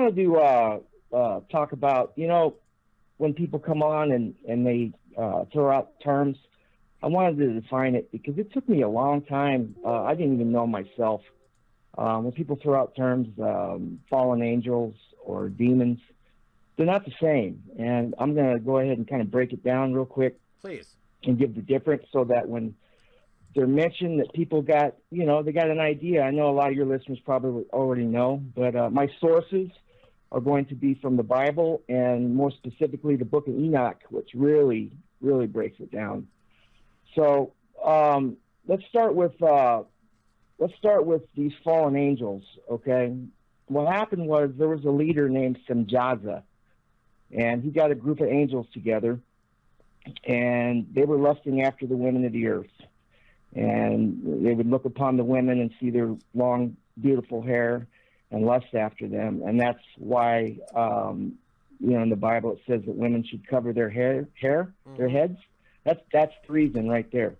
wanted to talk about, when people come on and they throw out terms. I wanted to define it because it took me a long time. I didn't even know myself. When people throw out terms, fallen angels or demons, they're not the same. And I'm going to go ahead and kind of break it down real quick. Please. And give the difference so that when they're mentioned that people got, they got an idea. I know a lot of your listeners probably already know, but my sources are going to be from the Bible and more specifically the book of Enoch, which really, really breaks it down. So let's start with these fallen angels. Okay, what happened was there was a leader named Semjaza, and he got a group of angels together, and they were lusting after the women of the earth, and they would look upon the women and see their long, beautiful hair and lust after them, and that's why in the Bible it says that women should cover their hair, their heads. That's the reason right there,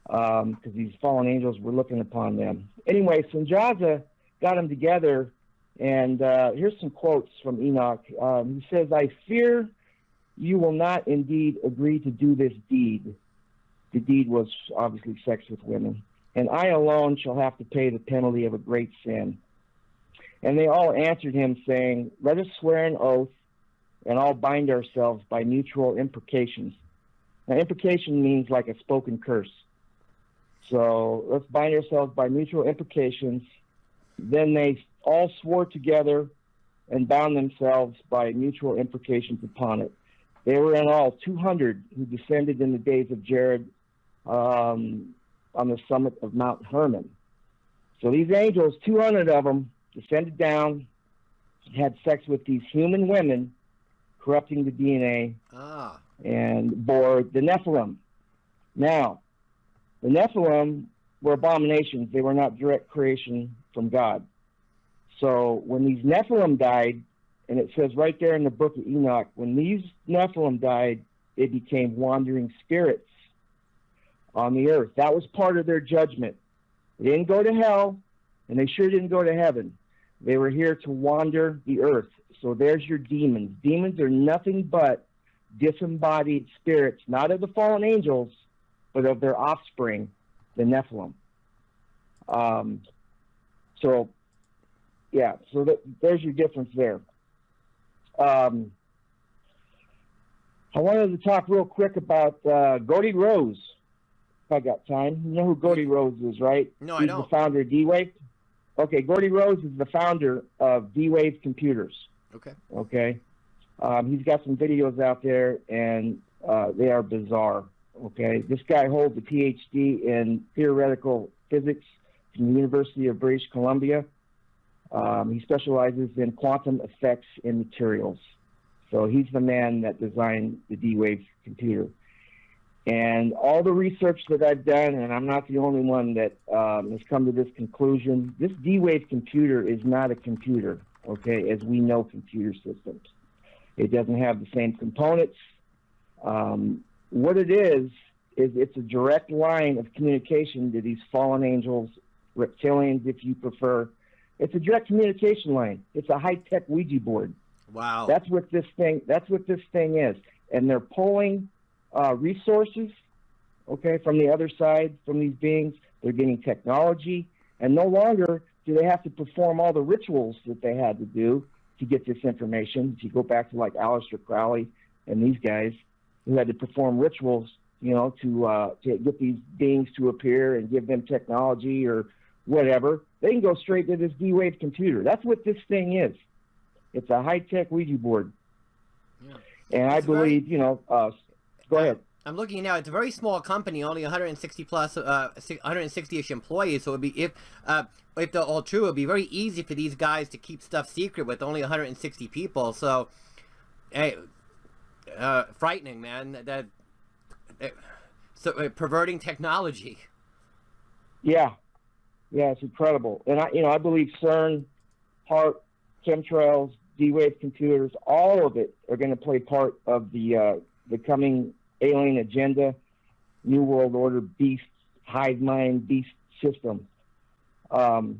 because these fallen angels were looking upon them. Anyway, Sanjaza got them together, and here's some quotes from Enoch. He says, "I fear you will not indeed agree to do this deed." The deed was obviously sex with women. "And I alone shall have to pay the penalty of a great sin." And they all answered him, saying, "Let us swear an oath, and all bind ourselves by mutual imprecations." Now, imprecation means like a spoken curse. So let's bind ourselves by mutual imprecations. Then they all swore together and bound themselves by mutual imprecations upon it. They were in all 200 who descended in the days of Jared on the summit of Mount Hermon. So these angels, 200 of them, descended down, had sex with these human women, corrupting the DNA, and bore the Nephilim. Now, the Nephilim were abominations. They were not direct creation from God. So when these Nephilim died, and it says right there in the book of Enoch, when these Nephilim died, they became wandering spirits on the earth. That was part of their judgment. They didn't go to hell, and they sure didn't go to heaven. They were here to wander the earth. So there's your demons. Demons are nothing but disembodied spirits, not of the fallen angels, but of their offspring, the Nephilim. There's your difference there. I wanted to talk real quick about Gordie Rose, if I got time. You know who Gordie Rose is, right? No, I don't. He's the founder of D-Wave. Okay, Gordie Rose is the founder of D-Wave Computers. Okay. He's got some videos out there, and they are bizarre. Okay, this guy holds a PhD in theoretical physics from the University of British Columbia. He specializes in quantum effects in materials. So he's the man that designed the D-Wave computer. And all the research that I've done, and I'm not the only one that has come to this conclusion, this D-Wave computer is not a computer, okay, as we know computer systems. It doesn't have the same components. What it is it's a direct line of communication to these fallen angels, reptilians, if you prefer. It's a direct communication line. It's a high-tech Ouija board. Wow. That's what this thing is. And they're pulling resources, okay, from the other side, from these beings. They're getting technology, and no longer do they have to perform all the rituals that they had to do to get this information. If you go back to like Aleister Crowley and these guys who had to perform rituals, to get these beings to appear and give them technology or whatever, they can go straight to this D-Wave computer. That's what this thing is. It's a high-tech Ouija board. Yeah. And I believe, go ahead. I'm looking now. It's a very small company, only 160 plus, 160-ish employees. So it'd be if they're all true, it'd be very easy for these guys to keep stuff secret with only 160 people. So, hey, frightening, man. Perverting technology. Yeah, it's incredible. And I believe CERN, HARP, chemtrails, D-Wave computers, all of it are going to play part of the coming alien agenda, New World Order beast, hive mind beast system. So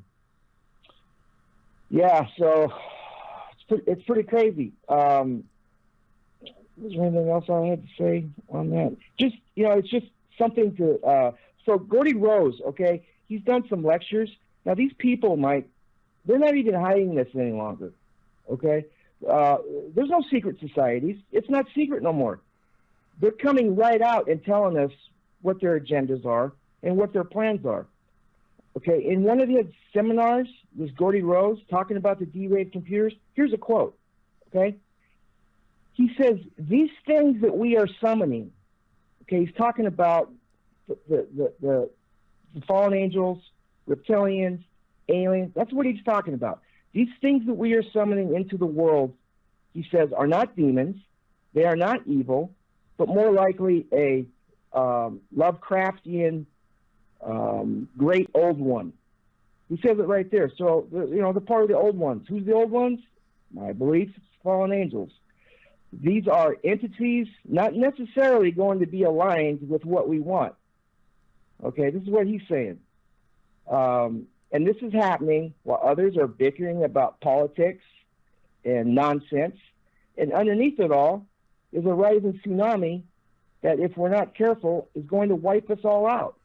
it's it's pretty crazy. Was there anything else I had to say on that? Just, it's just something to, so Gordy Rose, okay, he's done some lectures. Now, these people, Mike, they're not even hiding this any longer, okay? There's no secret societies. It's not secret no more. They're coming right out and telling us what their agendas are and what their plans are. Okay, in one of his seminars, this Gordy Rose talking about the D-Wave computers, here's a quote, okay? He says, these things that we are summoning, okay, he's talking about the fallen angels, reptilians, aliens, that's what he's talking about. These things that we are summoning into the world, he says, are not demons, they are not evil, but more likely a Lovecraftian great old one. He says it right there. So, the part of the old ones. Who's the old ones? My belief, it's fallen angels. These are entities not necessarily going to be aligned with what we want. Okay, this is what he's saying. And this is happening while others are bickering about politics and nonsense. And underneath it all is a rising tsunami that, if we're not careful, is going to wipe us all out.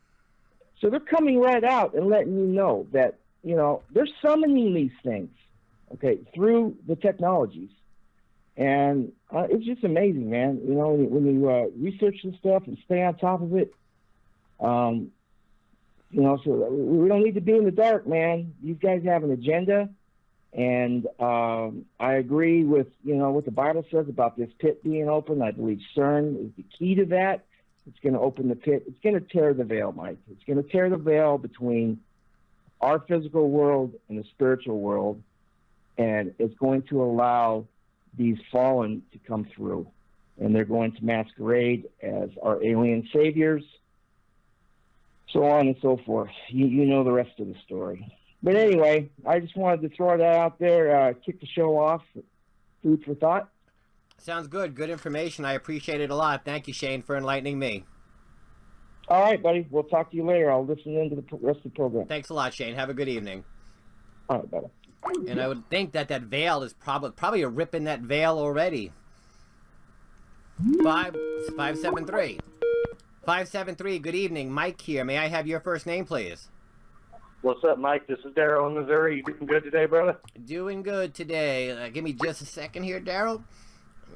So they're coming right out and letting you know that, they're summoning these things, okay, through the technologies. And it's just amazing, man. When you research this stuff and stay on top of it, so we don't need to be in the dark, man. These guys have an agenda. And I agree with, what the Bible says about this pit being open. I believe CERN is the key to that. It's going to open the pit. It's going to tear the veil, Mike. It's going to tear the veil between our physical world and the spiritual world. And it's going to allow these fallen to come through. And they're going to masquerade as our alien saviors, so on and so forth. You know the rest of the story. But anyway, I just wanted to throw that out there, kick the show off. Food for thought. Sounds good. Good information. I appreciate it a lot. Thank you, Shane, for enlightening me. All right, buddy. We'll talk to you later. I'll listen into the rest of the program. Thanks a lot, Shane. Have a good evening. All right, buddy. And I would think that veil is probably a rip in that veil already. 573. 573, good evening. Mike here. May I have your first name, please? What's up, Mike? This is Daryl in Missouri. You doing good today, brother? Doing good today. Give me just a second here, Daryl.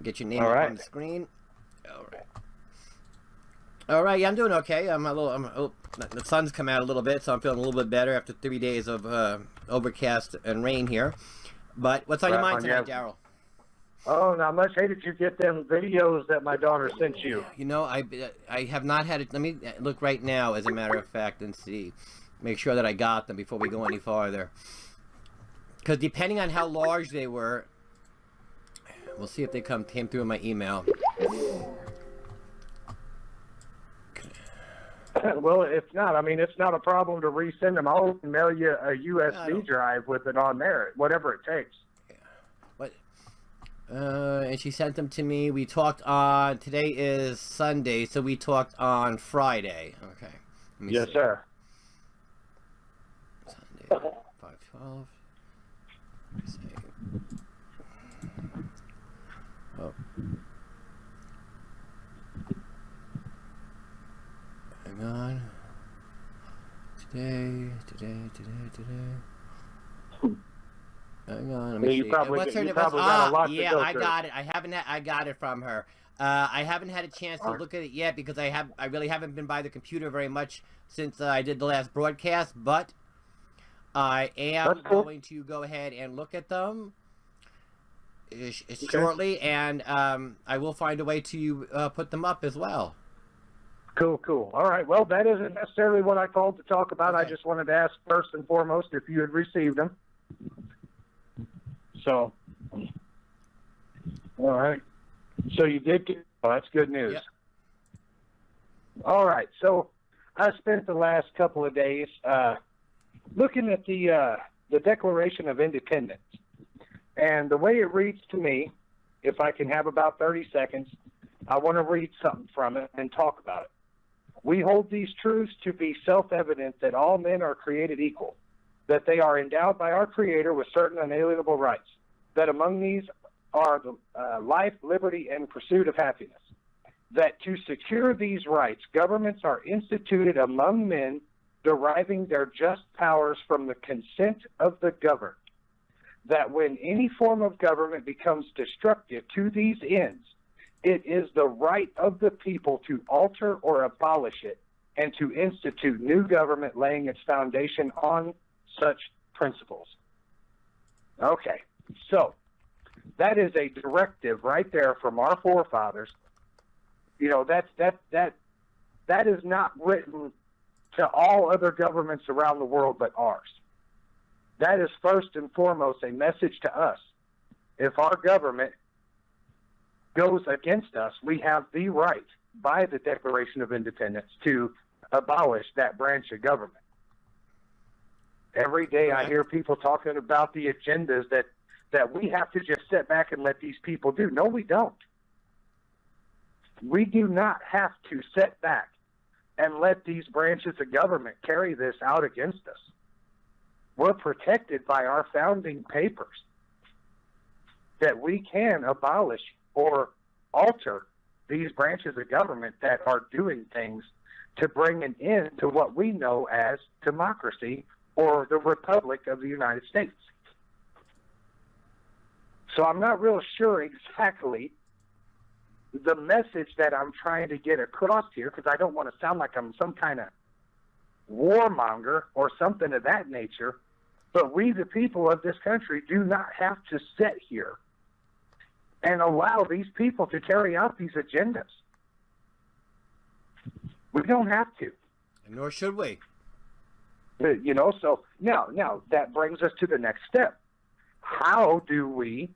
Get your name right on the screen. All right. Yeah, I'm doing okay. The sun's come out a little bit, so I'm feeling a little bit better after 3 days of overcast and rain here. But what's on your mind tonight, Daryl? Oh, not much. Hey, did you get them videos that my daughter sent you? I have not had it. Let me look right now, as a matter of fact, and see. Make sure that I got them before we go any farther. Because depending on how large they were, we'll see if they came through in my email. Well, if not, it's not a problem to resend them. I'll mail you a USB drive with it on there, whatever it takes. And she sent them to me. We talked on, today is Sunday, so we talked on Friday. Okay. Yes, sir. Sunday, 5/12. Let me see. Oh. Hang on. Today. Hang on, let me see. You probably got a lot to go I got it. I got it from her. I haven't had a chance to look at it yet because I really haven't been by the computer very much since I did the last broadcast, but I am going to go ahead and look at them shortly, and I will find a way to put them up as well. Cool. All right. Well, that isn't necessarily what I called to talk about. Okay. I just wanted to ask first and foremost if you had received them. So, all right. So you did get, that's good news. Yep. All right. So I spent the last couple of days looking at the Declaration of Independence. And the way it reads to me, if I can have about 30 seconds, I want to read something from it and talk about it. We hold these truths to be self-evident that all men are created equal, that they are endowed by our Creator with certain unalienable rights, that among these are the life, liberty, and pursuit of happiness. That to secure these rights, governments are instituted among men, deriving their just powers from the consent of the governed. That when any form of government becomes destructive to these ends, it is the right of the people to alter or abolish it, and to institute new government laying its foundation on such principles. Okay, so that is a directive right there from our forefathers. You know, that is not written to all other governments around the world but ours. That is first and foremost a message to us. If our government goes against us, we have the right by the Declaration of Independence to abolish that branch of government. Every day I hear people talking about the agendas that we have to just sit back and let these people do. No, we don't. We do not have to sit back and let these branches of government carry this out against us. We're protected by our founding papers that we can abolish or alter these branches of government that are doing things to bring an end to what we know as democracy or the Republic of the United States. So I'm not real sure exactly the message that I'm trying to get across here, because I don't want to sound like I'm some kind of warmonger or something of that nature, but we, the people of this country, do not have to sit here and allow these people to carry out these agendas. We don't have to. And nor should we. You know, so now that brings us to the next step. How do we,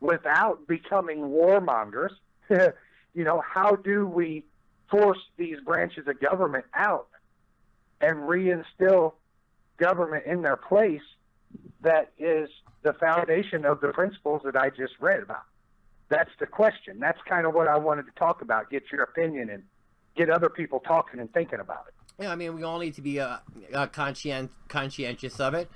without becoming warmongers, you know, how do we force these branches of government out and reinstill government in their place that is the foundation of the principles that I just read about? That's the question. That's kind of what I wanted to talk about, get your opinion and get other people talking and thinking about it. Yeah, I mean, we all need to be conscientious of it.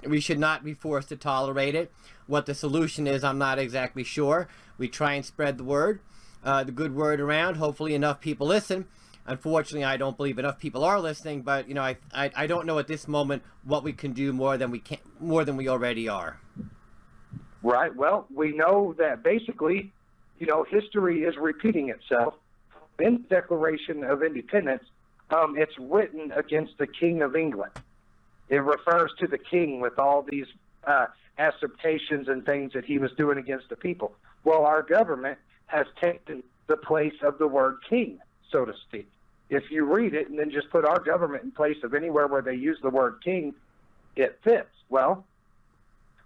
We should not be forced to tolerate it. What the solution is, I'm not exactly sure. We try and spread the word, the good word around. Hopefully enough people listen. Unfortunately, I don't believe enough people are listening, but, you know, I don't know at this moment what we can do more than we already are. Right. Well, we know that basically, you know, history is repeating itself. In the Declaration of Independence, it's written against the King of England. It refers to the king with all these assertions and things that he was doing against the people. Well, our government has taken the place of the word king, so to speak. If you read it and then just put our government in place of anywhere where they use the word king, it fits. Well,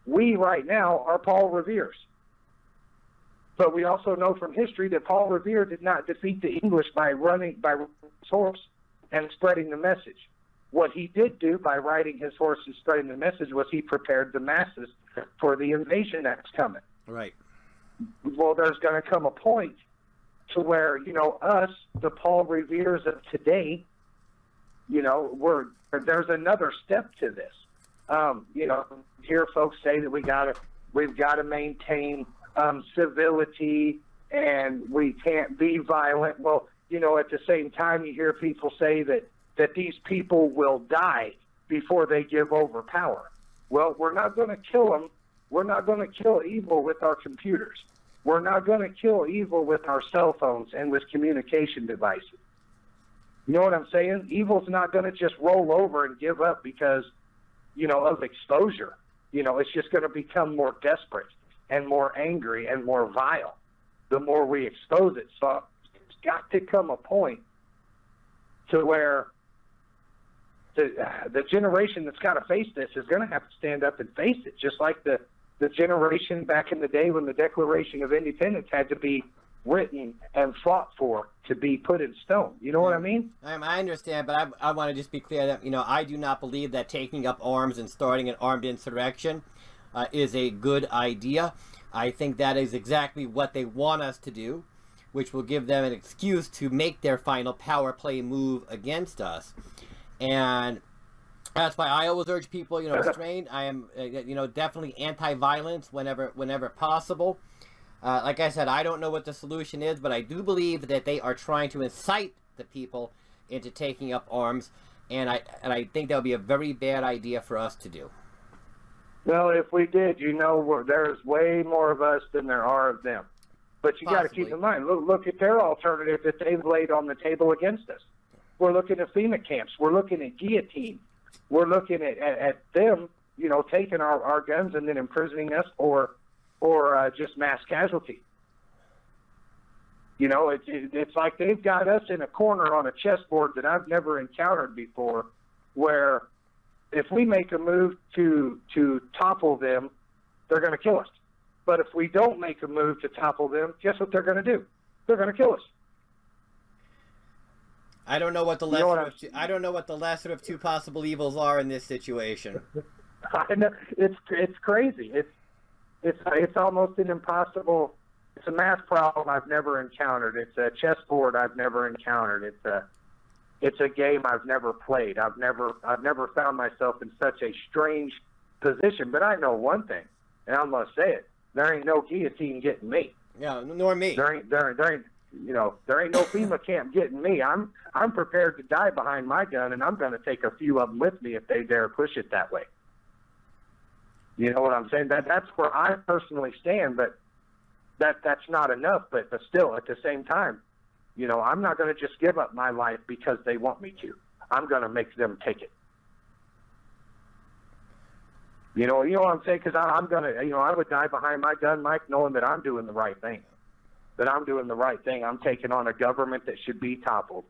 we right now are Paul Revere's. But we also know from history that Paul Revere did not defeat the English by running his horse and spreading the message. What he did do by riding his horse and spreading the message was he prepared the masses for the invasion that's coming. Right. Well, there's going to come a point to where, you know, us, the Paul Reveres of today, you know, there's another step to this. You know, hear folks say that we've got to maintain civility and we can't be violent. Well, you know, at the same time, you hear people say that these people will die before they give over power. Well, we're not going to kill them. We're not going to kill evil with our computers. We're not going to kill evil with our cell phones and with communication devices. You know what I'm saying? Evil's not going to just roll over and give up because, you know, of exposure. You know, it's just going to become more desperate and more angry and more vile the more we expose it. So it's got to come a point to where the generation that's got to face this is going to have to stand up and face it, just like the generation back in the day when the Declaration of Independence had to be written and fought for to be put in stone. You know what I mean? I understand, but I want to just be clear that, you know, I do not believe that taking up arms and starting an armed insurrection is a good idea. I think that is exactly what they want us to do, which will give them an excuse to make their final power play move against us. And That's why I always urge people, restrain. I am, definitely anti-violence whenever possible. Like I said, I don't know what the solution is, but I do believe that they are trying to incite the people into taking up arms, and I think that would be a very bad idea for us to do. Well, if we did, there's way more of us than there are of them. But you got to keep in mind, look at their alternative that they've laid on the table against us. We're looking at FEMA camps. We're looking at guillotine. We're looking at them, taking our guns and then imprisoning us or just mass casualty. It's like they've got us in a corner on a chessboard that I've never encountered before, where if we make a move to topple them, they're going to kill us. But if we don't make a move to topple them, guess what they're going to do? They're going to kill us. I don't know what the lesser of two possible evils are in this situation. I know it's crazy. It's almost an impossible. It's a math problem I've never encountered. It's a chessboard I've never encountered. It's a game I've never played. I've never found myself in such a strange position. But I know one thing, and I'm gonna say it: there ain't no guillotine getting me. Yeah, nor me. There ain't no FEMA camp getting me. I'm prepared to die behind my gun, and I'm going to take a few of them with me if they dare push it that way. You know what I'm saying? That's where I personally stand, but that's not enough. But still, at the same time, I'm not going to just give up my life because they want me to. I'm going to make them take it. You know what I'm saying? Because I'm going to, I would die behind my gun, Mike, knowing that I'm doing the right thing. I'm taking on a government that should be toppled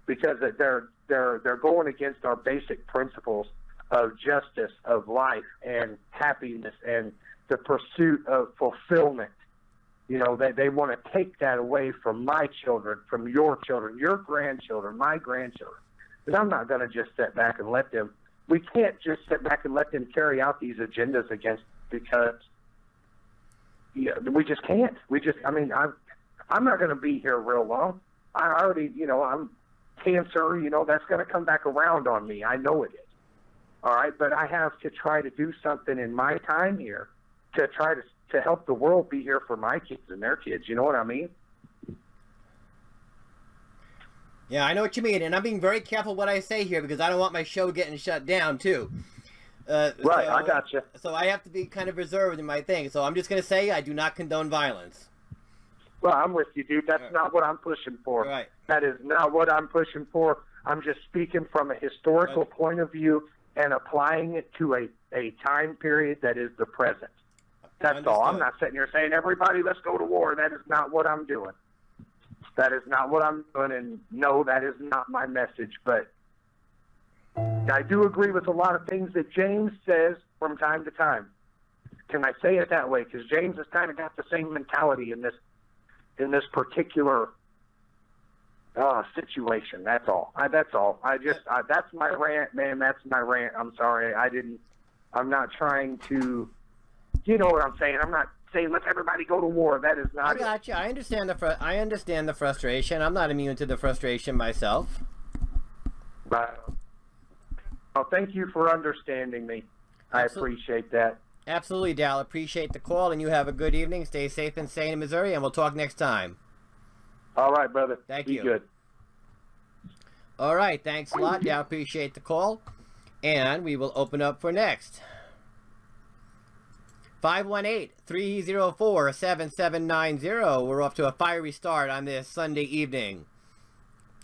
because they're going against our basic principles of justice, of life, and happiness, and the pursuit of fulfillment. They want to take that away from my children, from your children, your grandchildren, my grandchildren. And I'm not going to just sit back and let them. We can't just sit back and let them carry out these agendas against because. Yeah, we just can't. I'm not going to be here real long. I already, I'm cancer, that's going to come back around on me. I know it is. All right, but I have to try to do something in my time here to try to help the world be here for my kids and their kids. You know what I mean? Yeah, I know what you mean, and I'm being very careful what I say here because I don't want my show getting shut down, too. Right, so, I got you. So I have to be kind of reserved in my thing. So I'm just going to say I do not condone violence. Well, I'm with you, dude. That's not what I'm pushing for. Right. That is not what I'm pushing for. I'm just speaking from a historical point of view and applying it to a time period that is the present. That's all. I'm not sitting here saying, everybody, let's go to war. That is not what I'm doing. That is not what I'm doing, and no, that is not my message, but I do agree with a lot of things that James says from time to time. Can I say it that way? Because James has kind of got the same mentality in this particular situation. That's all. That's my rant, man. That's my rant. I'm sorry. I'm not trying to. You know what I'm saying? I'm not saying let everybody go to war. That is not. I got you. I understand the frustration. I'm not immune to the frustration myself. Right. Well, thank you for understanding me. I appreciate that. Absolutely, Dal. Appreciate the call, and you have a good evening. Stay safe and sane in Missouri, and we'll talk next time. All right, brother. Thank you. Be good. All right. Thanks a lot, Dal. Appreciate the call. And we will open up for next. 518-304-7790. We're off to a fiery start on this Sunday evening.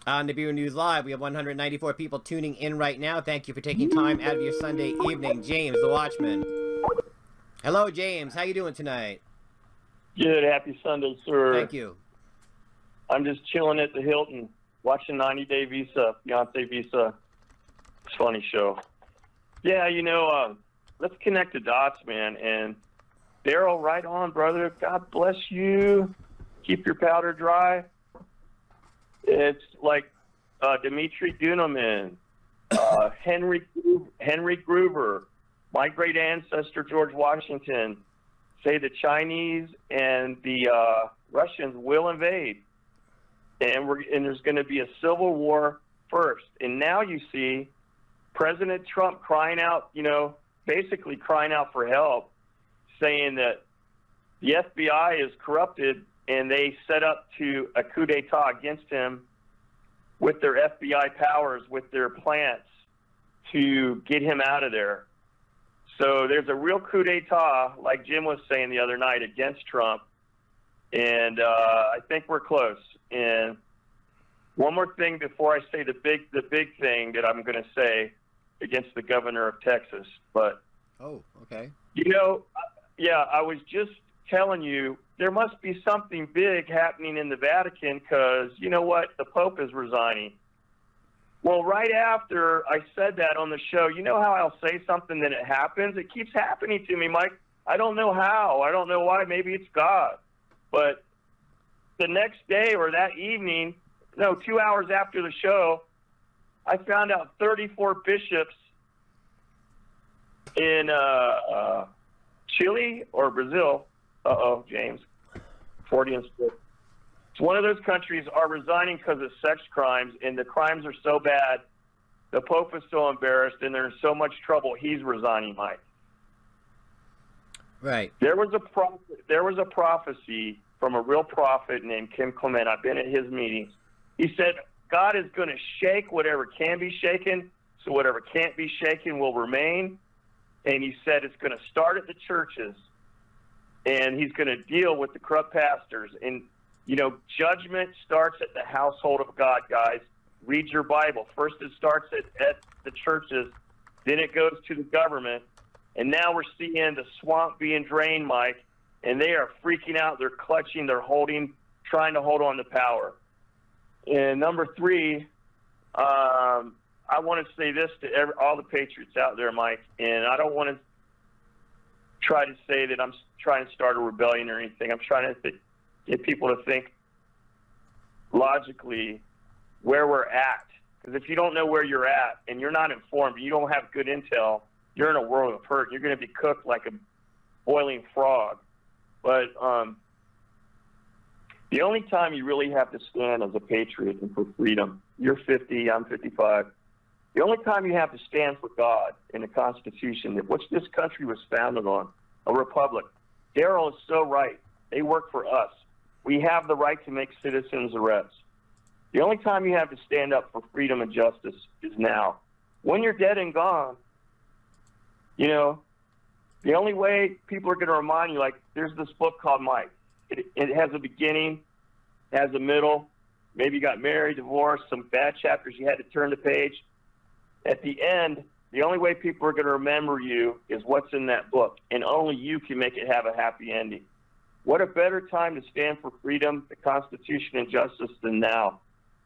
On Nibiru News Live, we have 194 people tuning in right now. Thank you for taking time out of your Sunday evening. James, the Watchman. Hello, James. How you doing tonight? Good. Happy Sunday, sir. Thank you. I'm just chilling at the Hilton, watching 90 Day Visa, Beyonce Visa. It's a funny show. Yeah, let's connect the dots, man. And Daryl, right on, brother. God bless you. Keep your powder dry. It's like Dmitry Duneman, Henry Gruver, my great ancestor George Washington, say the Chinese and the Russians will invade, and there's going to be a civil war first. And now you see President Trump crying out, basically crying out for help, saying that the FBI is corrupted and they set up to a coup d'etat against him with their FBI powers, with their plants to get him out of there. So there's a real coup d'etat, like Jim was saying the other night, against Trump. And I think we're close. And one more thing before I say the big thing that I'm going to say against the governor of Texas. But, Oh, okay. yeah, I was just telling you, there must be something big happening in the Vatican because, you know what, the Pope is resigning. Well, right after I said that on the show, you know how I'll say something, then it happens? It keeps happening to me, Mike. I don't know how. I don't know why. Maybe it's God. But the next day or that evening, 2 hours after the show, I found out 34 bishops in Chile or Brazil. Uh-oh, James. Freudian slip. It's one of those countries are resigning because of sex crimes, and the crimes are so bad, the Pope is so embarrassed, and they're in so much trouble, he's resigning, Mike. Right. There was a prophecy from a real prophet named Kim Clement. I've been at his meetings. He said, God is going to shake whatever can be shaken, so whatever can't be shaken will remain. And he said it's going to start at the churches, and he's going to deal with the corrupt pastors. And, judgment starts at the household of God, guys. Read your Bible. First it starts at the churches, then it goes to the government. And now we're seeing the swamp being drained, Mike, and they are freaking out. They're clutching, they're trying to hold on to power. And number 3, I want to say this to all the patriots out there, Mike, and I don't want to try to say that I'm trying to start a rebellion or anything. I'm trying to get people to think logically where we're at. Because if you don't know where you're at and you're not informed, you don't have good intel, you're in a world of hurt. You're going to be cooked like a boiling frog. But the only time you really have to stand as a patriot and for freedom, you're 50, I'm 55. The only time you have to stand for God in the Constitution, which this country was founded on, a republic. Darrell is so right. They work for us. We have the right to make citizens' arrests. The only time you have to stand up for freedom and justice is now. When you're dead and gone, the only way people are going to remind you, like, there's this book called Mike. It has a beginning, has a middle. Maybe you got married, divorced, some bad chapters you had to turn the page. At the end, the only way people are going to remember you is what's in that book, and only you can make it have a happy ending. What a better time to stand for freedom, the Constitution, and justice than now.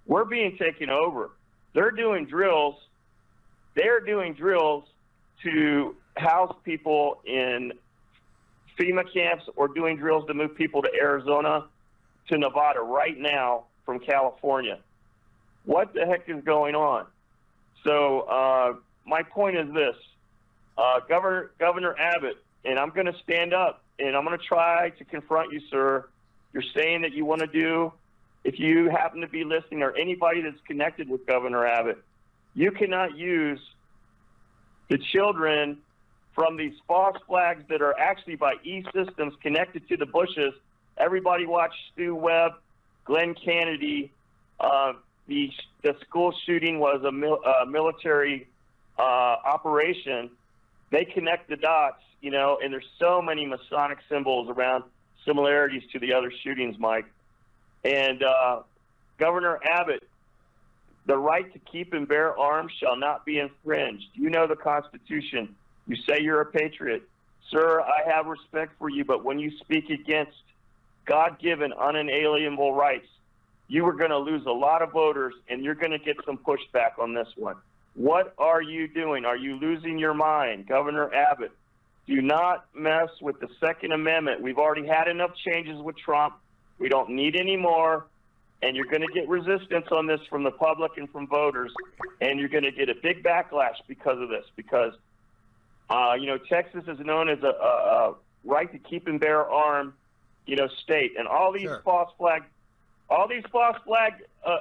We're being taken over. They're doing drills. They're doing drills to house people in FEMA camps or doing drills to move people to Arizona, to Nevada right now from California. What the heck is going on? So my point is this, Governor Abbott, and I'm going to stand up and I'm going to try to confront you, sir. You're saying that you want to do, if you happen to be listening or anybody that's connected with Governor Abbott, you cannot use the children from these false flags that are actually by E-Systems connected to the Bushes. Everybody watch Stu Webb, Glenn Kennedy. The school shooting was a military operation. They connect the dots, and there's so many Masonic symbols around similarities to the other shootings, Mike. And Governor Abbott, the right to keep and bear arms shall not be infringed. You know the Constitution. You say you're a patriot. Sir, I have respect for you, but when you speak against God-given, unalienable rights, you are going to lose a lot of voters, and you're going to get some pushback on this one. What are you doing? Are you losing your mind? Governor Abbott, do not mess with the Second Amendment. We've already had enough changes with Trump. We don't need any more. And you're going to get resistance on this from the public and from voters, and you're going to get a big backlash because of this. Because, Texas is known as a right to keep and bear arms, state, and all these false flag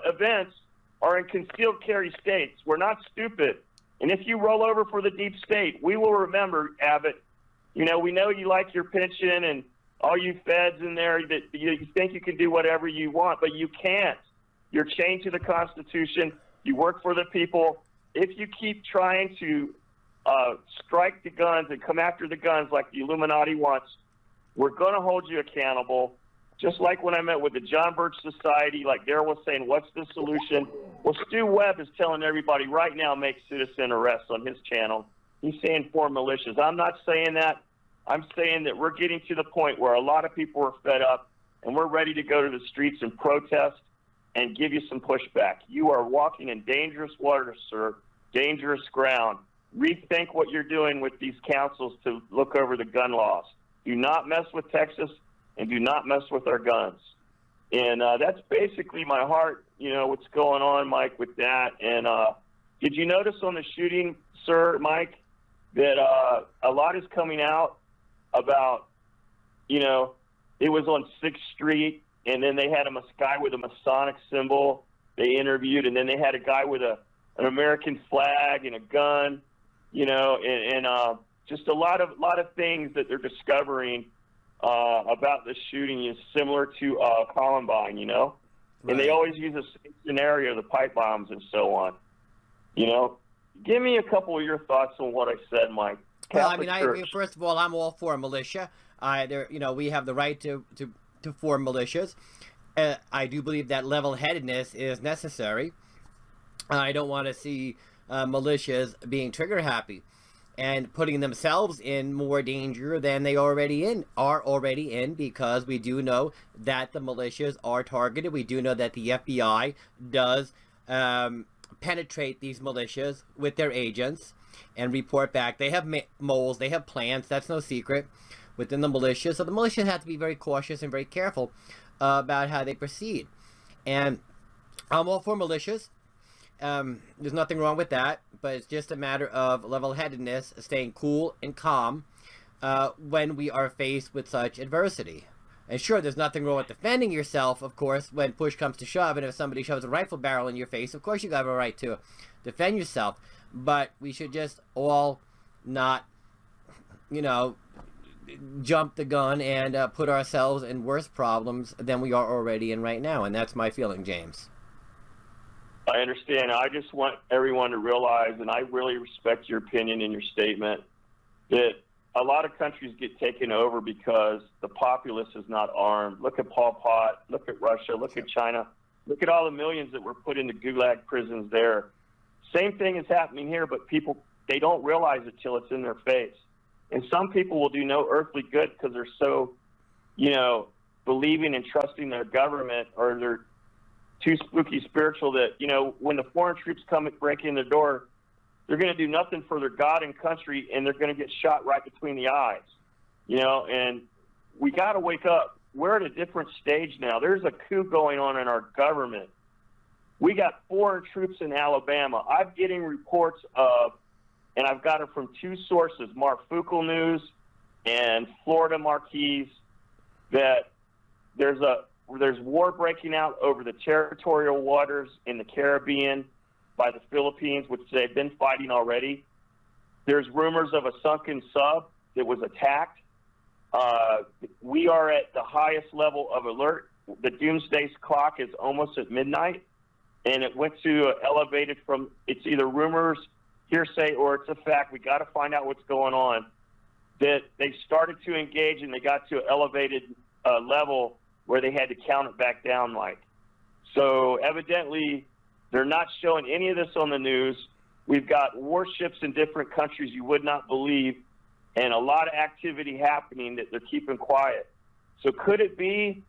events are in concealed carry states. We're not stupid. And if you roll over for the deep state, we will remember, Abbott. You know, we know you like your pension and all you feds in there that you think you can do whatever you want, but you can't. You're chained to the Constitution. You work for the people. If you keep trying to strike the guns and come after the guns like the Illuminati wants, we're going to hold you accountable. Just like when I met with the John Birch Society, like Daryl was saying, what's the solution? Well, Stu Webb is telling everybody right now, make citizen arrests on his channel. He's saying form militias. I'm not saying that. I'm saying that we're getting to the point where a lot of people are fed up and we're ready to go to the streets and protest and give you some pushback. You are walking in dangerous waters, sir, dangerous ground. Rethink what you're doing with these councils to look over the gun laws. Do not mess with Texas and do not mess with our guns. And that's basically my heart, you know, what's going on, Mike, with that. And did you notice on the shooting, sir, Mike, that a lot is coming out about, you know, it was on 6th Street, and then they had a guy with a Masonic symbol they interviewed, and then they had a guy with an American flag and a gun, you know, and just a lot of things that they're discovering about the shooting is similar to Columbine, you know. Right. And they always use the same scenario, the pipe bombs and so on. You know, give me a couple of your thoughts on what I said, Mike. Well, I mean, first of all, I'm all for militia. You know, we have the right to form militias. I do believe that level-headedness is necessary. I don't want to see militias being trigger-happy and putting themselves in more danger than they are already in, because we do know that the militias are targeted. We do know that the FBI does penetrate these militias with their agents and report back. They have moles, they have plans, that's no secret within the militia. So the militia have to be very cautious and very careful about how they proceed. And I'm all for militias. There's nothing wrong with that, but it's just a matter of level-headedness, staying cool and calm when we are faced with such adversity. And sure, there's nothing wrong with defending yourself, of course, when push comes to shove, and if somebody shoves a rifle barrel in your face, of course you have a right to defend yourself. But we should just all not, you know, jump the gun and put ourselves in worse problems than we are already in right now. And that's my feeling, James. I understand. I just want everyone to realize, and I really respect your opinion and your statement, that a lot of countries get taken over because the populace is not armed. Look at Pol Pot, look at Russia, look at China, look at all the millions that were put into gulag prisons there. Same thing is happening here, but people, they don't realize it till it's in their face. And some people will do no earthly good because they're so, you know, believing and trusting their government, or they're too spooky spiritual that, you know, when the foreign troops come and break in the door, they're going to do nothing for their God and country, and they're going to get shot right between the eyes, you know. And we got to wake up. We're at a different stage now. There's a coup going on in our government. We got foreign troops in Alabama. I'm getting reports of, and I've got it from two sources, Marfucal News and Florida Marquis, that there's war breaking out over the territorial waters in the Caribbean by the Philippines, which they've been fighting already. There's rumors of a sunken sub that was attacked. We are at the highest level of alert. The doomsday clock is almost at midnight, and it went to elevated from, it's either rumors, hearsay, or it's a fact. We got to find out what's going on. That they started to engage, and they got to an elevated level where they had to count it back down, Mike. So evidently, they're not showing any of this on the news. We've got warships in different countries you would not believe, and a lot of activity happening that they're keeping quiet. So could it be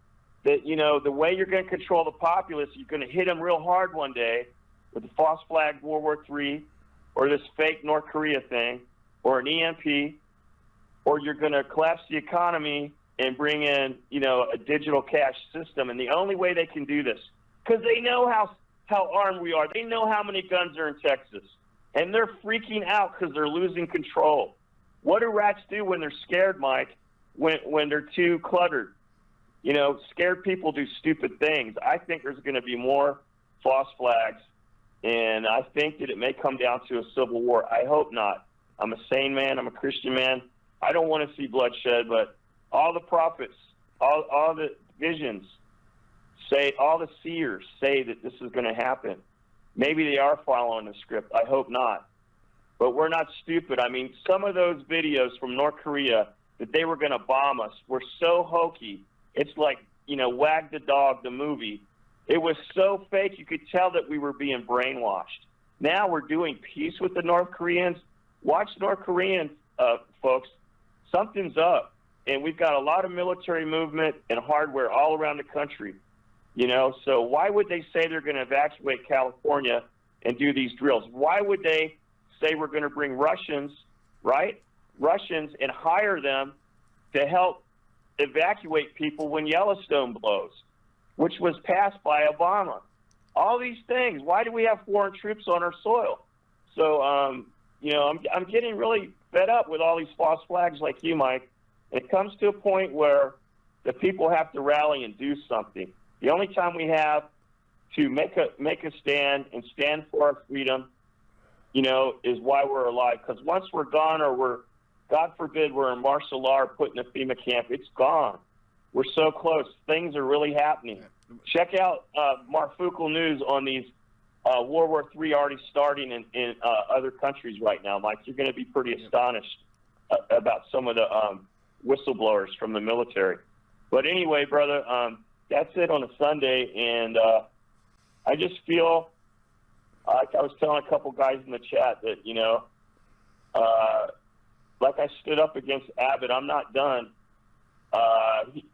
that, you know, the way you're going to control the populace, you're going to hit them real hard one day with the false flag World War III, or this fake North Korea thing, or an EMP, or you're going to collapse the economy and bring in, you know, a digital cash system. And the only way they can do this, because they know how armed we are. They know how many guns are in Texas. And they're freaking out because they're losing control. What do rats do when they're scared, Mike, when they're too cluttered? You know, scared people do stupid things. I think there's going to be more false flags And I think that it may come down to a civil war. I hope not. I'm a sane man. I'm a Christian man. I don't want to see bloodshed, but all the prophets, all the visions say, all the seers say that this is going to happen. Maybe they are following the script. I hope not. But we're not stupid. I mean, some of those videos from North Korea that they were going to bomb us were so hokey. It's like, you know, Wag the Dog, the movie. It was so fake, you could tell that we were being brainwashed. Now we're doing peace with the North Koreans. Watch North Koreans, folks. Something's up. And we've got a lot of military movement and hardware all around the country. You know, so why would they say they're going to evacuate California and do these drills? Why would they say we're going to bring Russians, right? Russians, and hire them to help evacuate people when Yellowstone blows, which was passed by Obama. All these things. Why do we have foreign troops on our soil? So, you know, I'm getting really fed up with all these false flags like you, Mike. It comes to a point where the people have to rally and do something. The only time we have to make a stand and stand for our freedom, you know, is why we're alive. Because once we're gone, or we're, God forbid, we're in martial law or put in a FEMA camp, it's gone. We're so close. Things are really happening. Check out Marfukel News on these World War III already starting in other countries right now, Mike. You're going to be pretty astonished about some of the whistleblowers from the military. But anyway, brother, that's it on a Sunday, and I just feel like I was telling a couple guys in the chat that, you know, like I stood up against Abbott, I'm not done.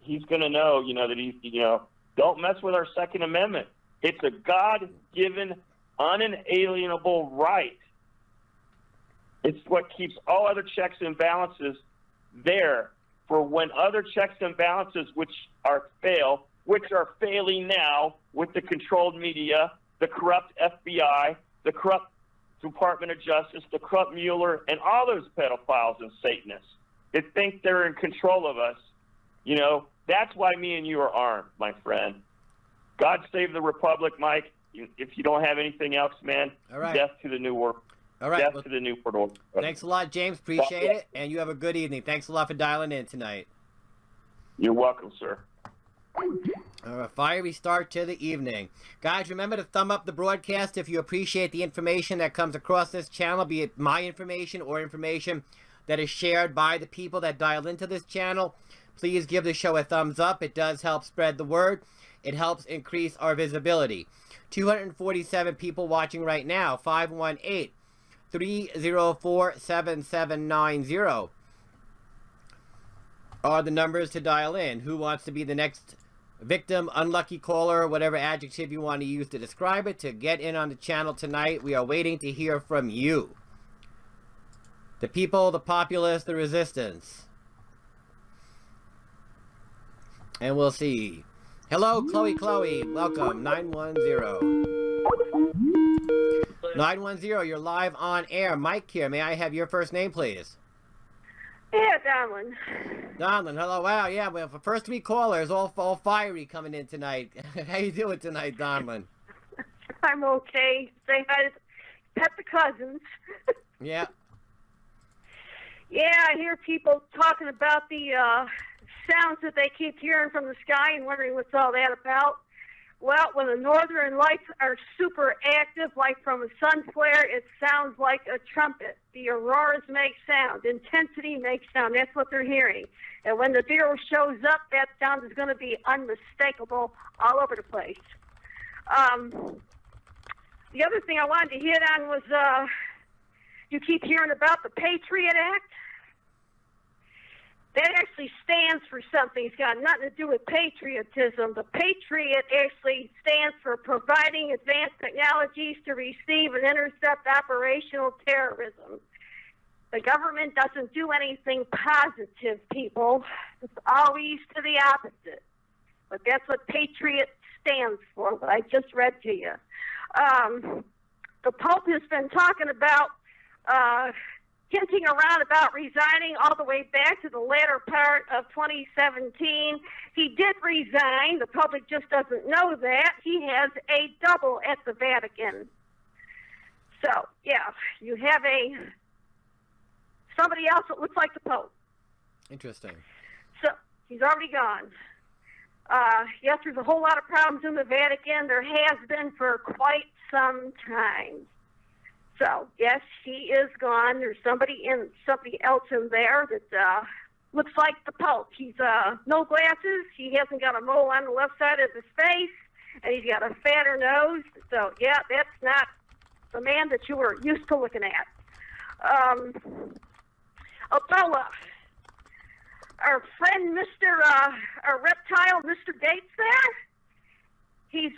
He's going to know, you know, that he, you know, don't mess with our Second Amendment. It's a God-given, unalienable right. It's what keeps all other checks and balances there for when other checks and balances which are failing now with the controlled media, the corrupt FBI, the corrupt Department of Justice, the corrupt Mueller, and all those pedophiles and Satanists that think they're in control of us. You know, that's why me and you are armed, my friend. God save the Republic, Mike. If you don't have anything else, man, all right. Death to the New World. All right. Death to the New World Order. Thanks a lot, James. Appreciate it. And you have a good evening. Thanks a lot for dialing in tonight. You're welcome, sir. Fiery start to the evening. Guys, remember to thumb up the broadcast if you appreciate the information that comes across this channel, be it my information or information that is shared by the people that dial into this channel. Please give the show a thumbs up. It does help spread the word. It helps increase our visibility. 247 people watching right now. 518-304-7790 are the numbers to dial in. Who wants to be the next victim, unlucky caller, whatever adjective you want to use to describe it, to get in on the channel tonight? We are waiting to hear from you. The people, the populace, the resistance. And we'll see. Hello, Chloe. Welcome. 910. 910, you're live on air. Mike here. May I have your first name, please? Yeah, Donlin. Donlin, hello. Wow, yeah, well, for first three callers, all fiery coming in tonight. How you doing tonight, Donlin? I'm okay. Say hi to pet the cousins. Yeah. Yeah, I hear people talking about the sounds that they keep hearing from the sky and wondering what's all that about. Well, when the northern lights are super active, like from a sun flare, it sounds like a trumpet. The auroras make sound. Intensity makes sound. That's what they're hearing. And when the Nibiru shows up, that sound is going to be unmistakable all over the place. The other thing I wanted to hit on was you keep hearing about the Patriot Act. That actually stands for something. It's got nothing to do with patriotism. The Patriot actually stands for providing advanced technologies to receive and intercept operational terrorism. The government doesn't do anything positive, people. It's always to the opposite. But that's what Patriot stands for, what I just read to you. The Pope has been talking about hinting around about resigning all the way back to the latter part of 2017. He did resign. The public just doesn't know that. He has a double at the Vatican. So, yeah, you have somebody else that looks like the Pope. Interesting. So, he's already gone. Yes, there's a whole lot of problems in the Vatican. There has been for quite some time. So, yes, he is gone. There's somebody else in there that looks like the Pope. He's no glasses. He hasn't got a mole on the left side of his face, and he's got a fatter nose. So, yeah, that's not the man that you were used to looking at. Ebola. Our friend, our reptile, Mr. Gates there, he's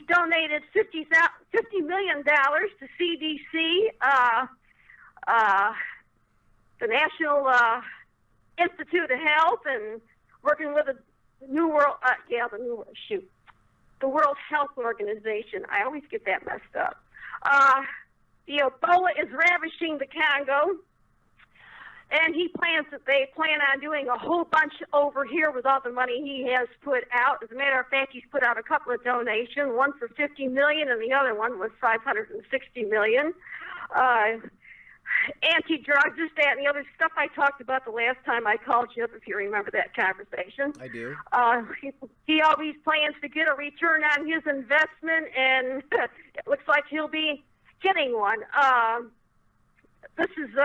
donated $50 million to CDC, the National Institute of Health, and working with the World Health Organization. I always get that messed up. The Ebola is ravaging the Congo. And they plan on doing a whole bunch over here with all the money he has put out. As a matter of fact, he's put out a couple of donations, one for $50 million and the other one was $560 million. Anti-drug, this, that, and the other stuff I talked about the last time I called you up, if you remember that conversation. I do. He always plans to get a return on his investment, and it looks like he'll be getting one. This is...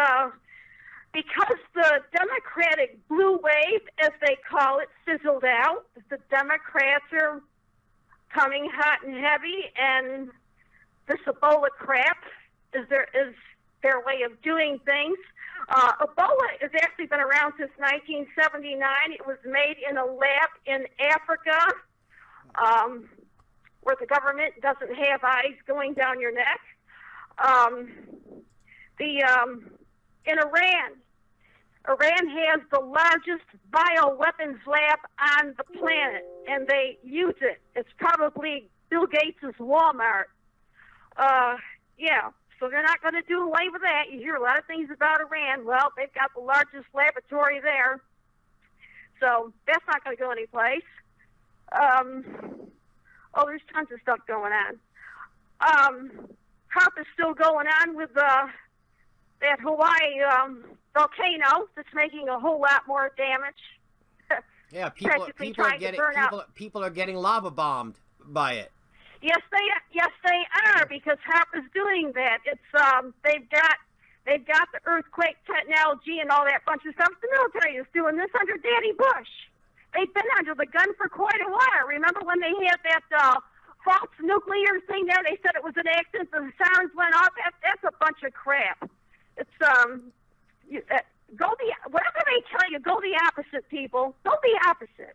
because the Democratic blue wave, as they call it, fizzled out. The Democrats are coming hot and heavy, and this Ebola crap is their way of doing things. Ebola has actually been around since 1979. It was made in a lab in Africa, where the government doesn't have eyes going down your neck. In Iran has the largest bioweapons lab on the planet, and they use it. It's probably Bill Gates' Walmart. So they're not going to do away with that. You hear a lot of things about Iran. Well, they've got the largest laboratory there, so that's not going to go anyplace. There's tons of stuff going on. Trump is still going on with that Hawaii volcano that's making a whole lot more damage. Yeah, people are getting lava bombed by it. Yes, they are, because Trump is doing that. It's they've got the earthquake technology and all that bunch of stuff. The military is doing this under Daddy Bush. They've been under the gun for quite a while. Remember when they had that false nuclear thing there? They said it was an accident. The sirens went off. That's a bunch of crap. It's whatever they tell you, go the opposite, people. Go the opposite.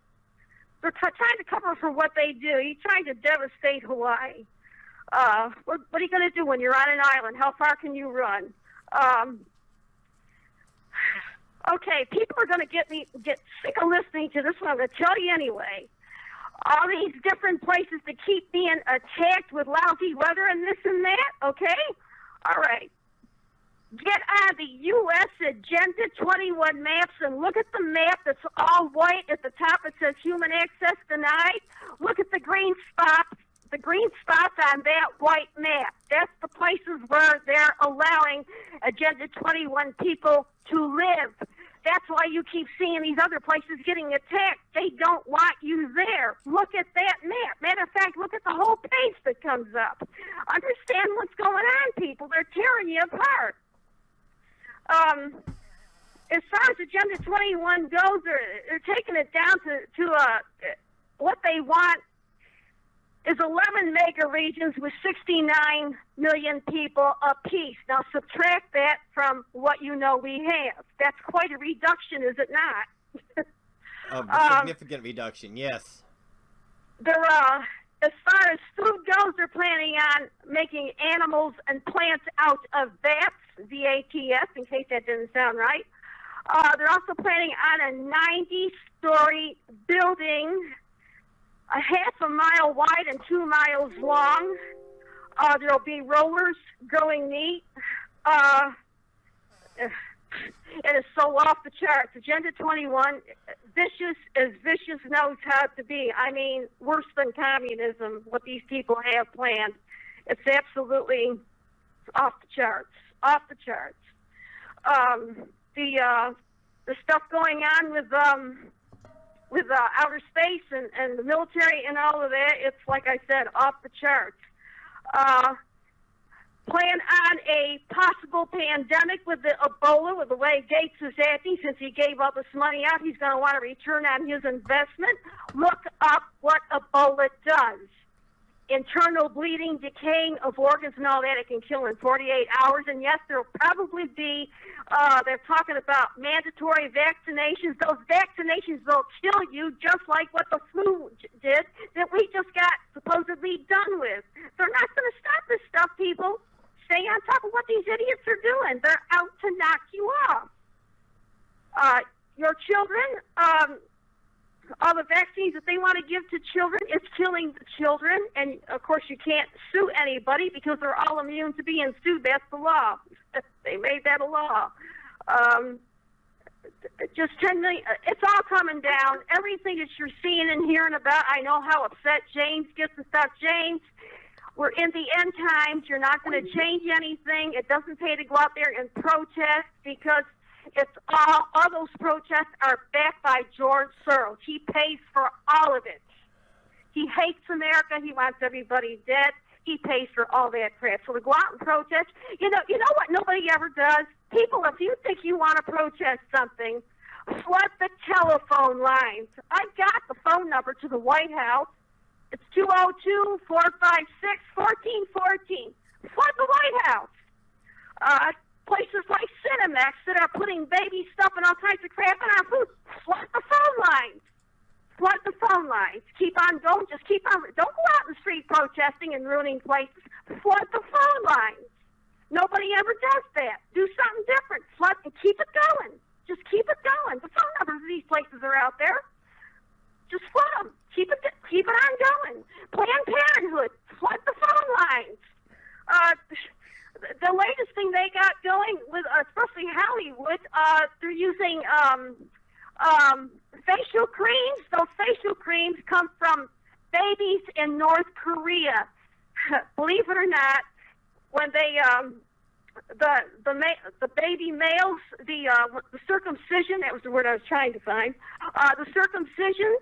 They're trying to cover for what they do. You're trying to devastate Hawaii. What are you going to do when you're on an island? How far can you run? Okay, people are going to get sick of listening to this one. I'm going to tell you anyway. All these different places to keep being attacked with lousy weather and this and that, okay? All right. Get on the U.S. Agenda 21 maps and look at the map that's all white. At the top it says human access denied. Look at the green spots. The green spots on that white map. That's the places where they're allowing Agenda 21 people to live. That's why you keep seeing these other places getting attacked. They don't want you there. Look at that map. Matter of fact, look at the whole page that comes up. Understand what's going on, people. They're tearing you apart. As far as Agenda 21 goes, they're taking it down to what they want is 11 mega regions with 69 million people apiece. Now subtract that from what you know we have. That's quite a reduction, is it not? A significant reduction, yes. They're, as far as food goes, they're planning on making animals and plants out of VATS, V-A-T-S, in case that didn't sound right. They're also planning on a 90-story building, a half a mile wide and 2 miles long. There'll be rollers growing meat. It is so off the charts. Agenda 21, vicious as vicious knows how to be. I mean, worse than communism, what these people have planned. It's absolutely off the charts. Off the charts. The stuff going on with outer space and the military and all of that, it's like I said, off the charts. Plan on a possible pandemic with the Ebola, with the way Gates is acting, since he gave all this money out, he's going to want to return on his investment. Look up what Ebola does. Internal bleeding, decaying of organs and all that, it can kill in 48 hours. And yes, there will probably be, they're talking about mandatory vaccinations. Those vaccinations will kill you just like what the flu did that we just got supposedly done with. They're not going to stop this stuff, people. Stay on top of what these idiots are doing. They're out to knock you off. Your children, all the vaccines that they want to give to children, it's killing the children. And, of course, you can't sue anybody because they're all immune to being sued. That's the law. They made that a law. Just 10 million. It's all coming down. Everything that you're seeing and hearing about, I know how upset James gets and stuff. James, we're in the end times. You're not going to change anything. It doesn't pay to go out there and protest because it's all those protests are backed by George Soros. He pays for all of it. He hates America. He wants everybody dead. He pays for all that crap. So to go out and protest, you know what nobody ever does? People, if you think you want to protest something, flood the telephone lines. I got the phone number to the White House. It's 202-456-1414. Flood the White House. Places like Cinemex that are putting baby stuff and all kinds of crap in our food. Flood the phone lines. Flood the phone lines. Keep on going. Just keep on. Don't go out in the street protesting and ruining places. Flood the phone lines. Nobody ever does that. Do something different. Flood and keep it going. Just keep it going. The phone numbers of these places are out there. Just flood them. Keep it on going. Planned Parenthood. Flood the phone lines. The latest thing they got going with, especially Hollywood, they're using facial creams. Those facial creams come from babies in North Korea. Believe it or not, when they the baby males, the circumcision, that was the word I was trying to find. The circumcision.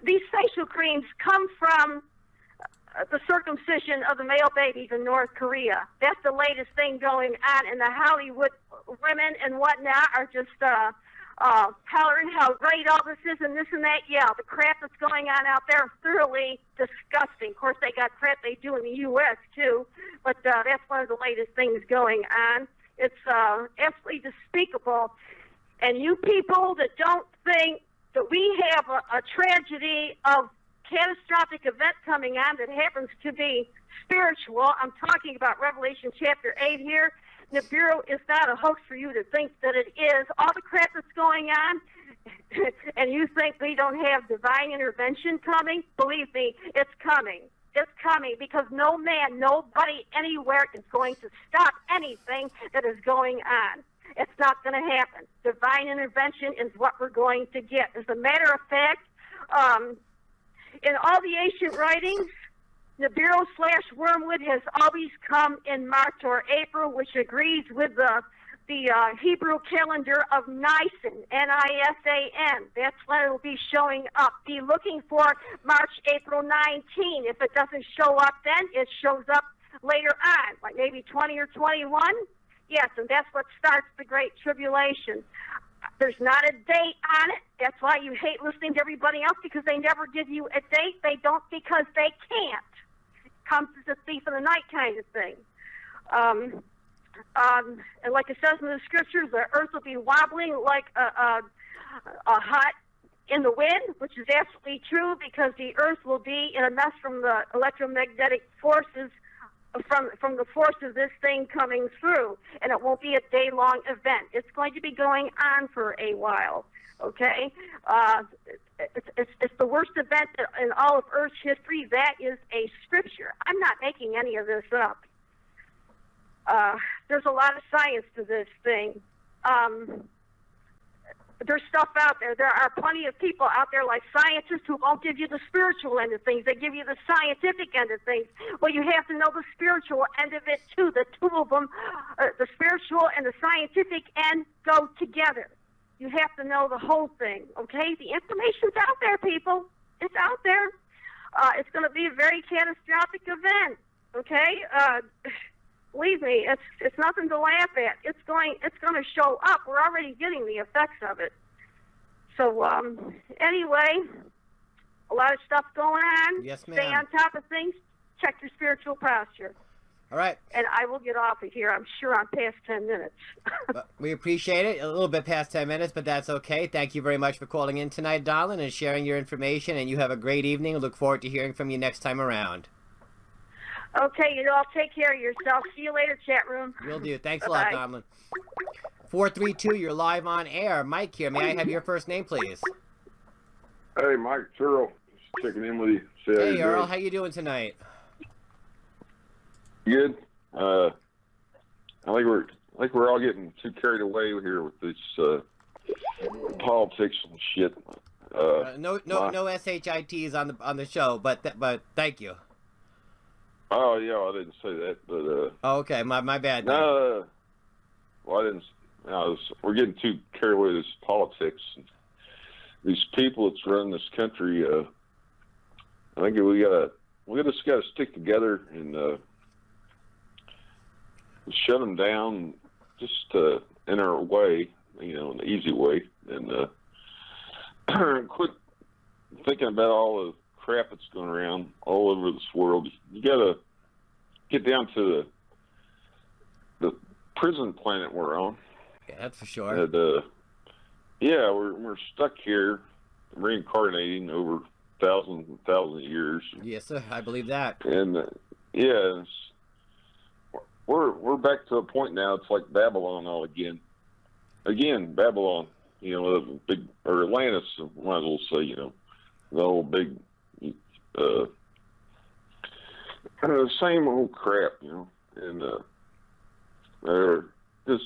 These facial creams come from the circumcision of the male babies in North Korea. That's the latest thing going on, and the Hollywood women and whatnot are just hollering how great all this is and this and that. Yeah, the crap that's going on out there is thoroughly disgusting. Of course, they got crap they do in the U.S. too, but that's one of the latest things going on. It's absolutely despicable. And you people that don't think that we have a tragedy of catastrophic event coming on that happens to be spiritual. I'm talking about Revelation chapter 8 here. Nibiru is not a hoax for you to think that it is. All the crap that's going on, and you think we don't have divine intervention coming, believe me, it's coming. It's coming because no man, nobody anywhere is going to stop anything that is going on. It's not going to happen. Divine intervention is what we're going to get. As a matter of fact, in all the ancient writings, Nibiru/Wormwood has always come in March or April, which agrees with the Hebrew calendar of Nisan, N-I-S-A-N. That's when it will be showing up. Be looking for March, April 19. If it doesn't show up then, it shows up later on, like maybe 20 or 21. Yes, and that's what starts the Great Tribulation. There's not a date on it. That's why you hate listening to everybody else, because they never give you a date. They don't because they can't. Comes as a thief in the night kind of thing. And like it says in the scriptures, the earth will be wobbling like a hot in the wind, which is absolutely true, because the earth will be in a mess from the electromagnetic forces, from the force of this thing coming through, and it won't be a day-long event. It's going to be going on for a while, okay? It's the worst event in all of Earth's history. That is a scripture. I'm not making any of this up. There's a lot of science to this thing. There's stuff out there. There are plenty of people out there like scientists who won't give you the spiritual end of things. They give you the scientific end of things. Well, you have to know the spiritual end of it too. The two of them, the spiritual and the scientific end, go together. You have to know the whole thing, okay? The information's out there, people. It's out there. It's going to be a very catastrophic event, okay? Believe me, it's nothing to laugh at. It's going to show up. We're already getting the effects of it. So anyway, a lot of stuff going on. Yes, ma'am. Stay on top of things. Check your spiritual posture. All right. And I will get off of here. I'm sure I'm past 10 minutes. We appreciate it. A little bit past 10 minutes, but that's okay. Thank you very much for calling in tonight, darling, and sharing your information. And you have a great evening. Look forward to hearing from you next time around. Okay, you all take care of yourself. See you later, chat room. Will do. Thanks Bye-bye. a lot, darling. 432, you're live on air. Mike here. May I have your first name, please? Hey, Mike, Earl. Just checking in with you. See how Hey, you're Earl. doing. How you doing tonight? Good. I think we're all getting too carried away here with this politics and shit. No shits on the show, but thank you. Oh yeah, I didn't say that, but Oh, okay, my bad. no. Well, I didn't. We're getting too carried away with this politics. These people that's running this country. I think we just gotta stick together and shut them down, just in our way, in the easy way, and quit thinking about all the crap that's going around all over this world. You gotta get down to the prison planet we're on. Yeah, that's for sure. And, yeah, we're stuck here, reincarnating over thousands and thousands of years. Yes, sir. I believe that. And yeah, we're back to a point now. It's like Babylon all again. Again, Babylon. The big, or Atlantis. Might as well say. The whole big. Same old crap. And just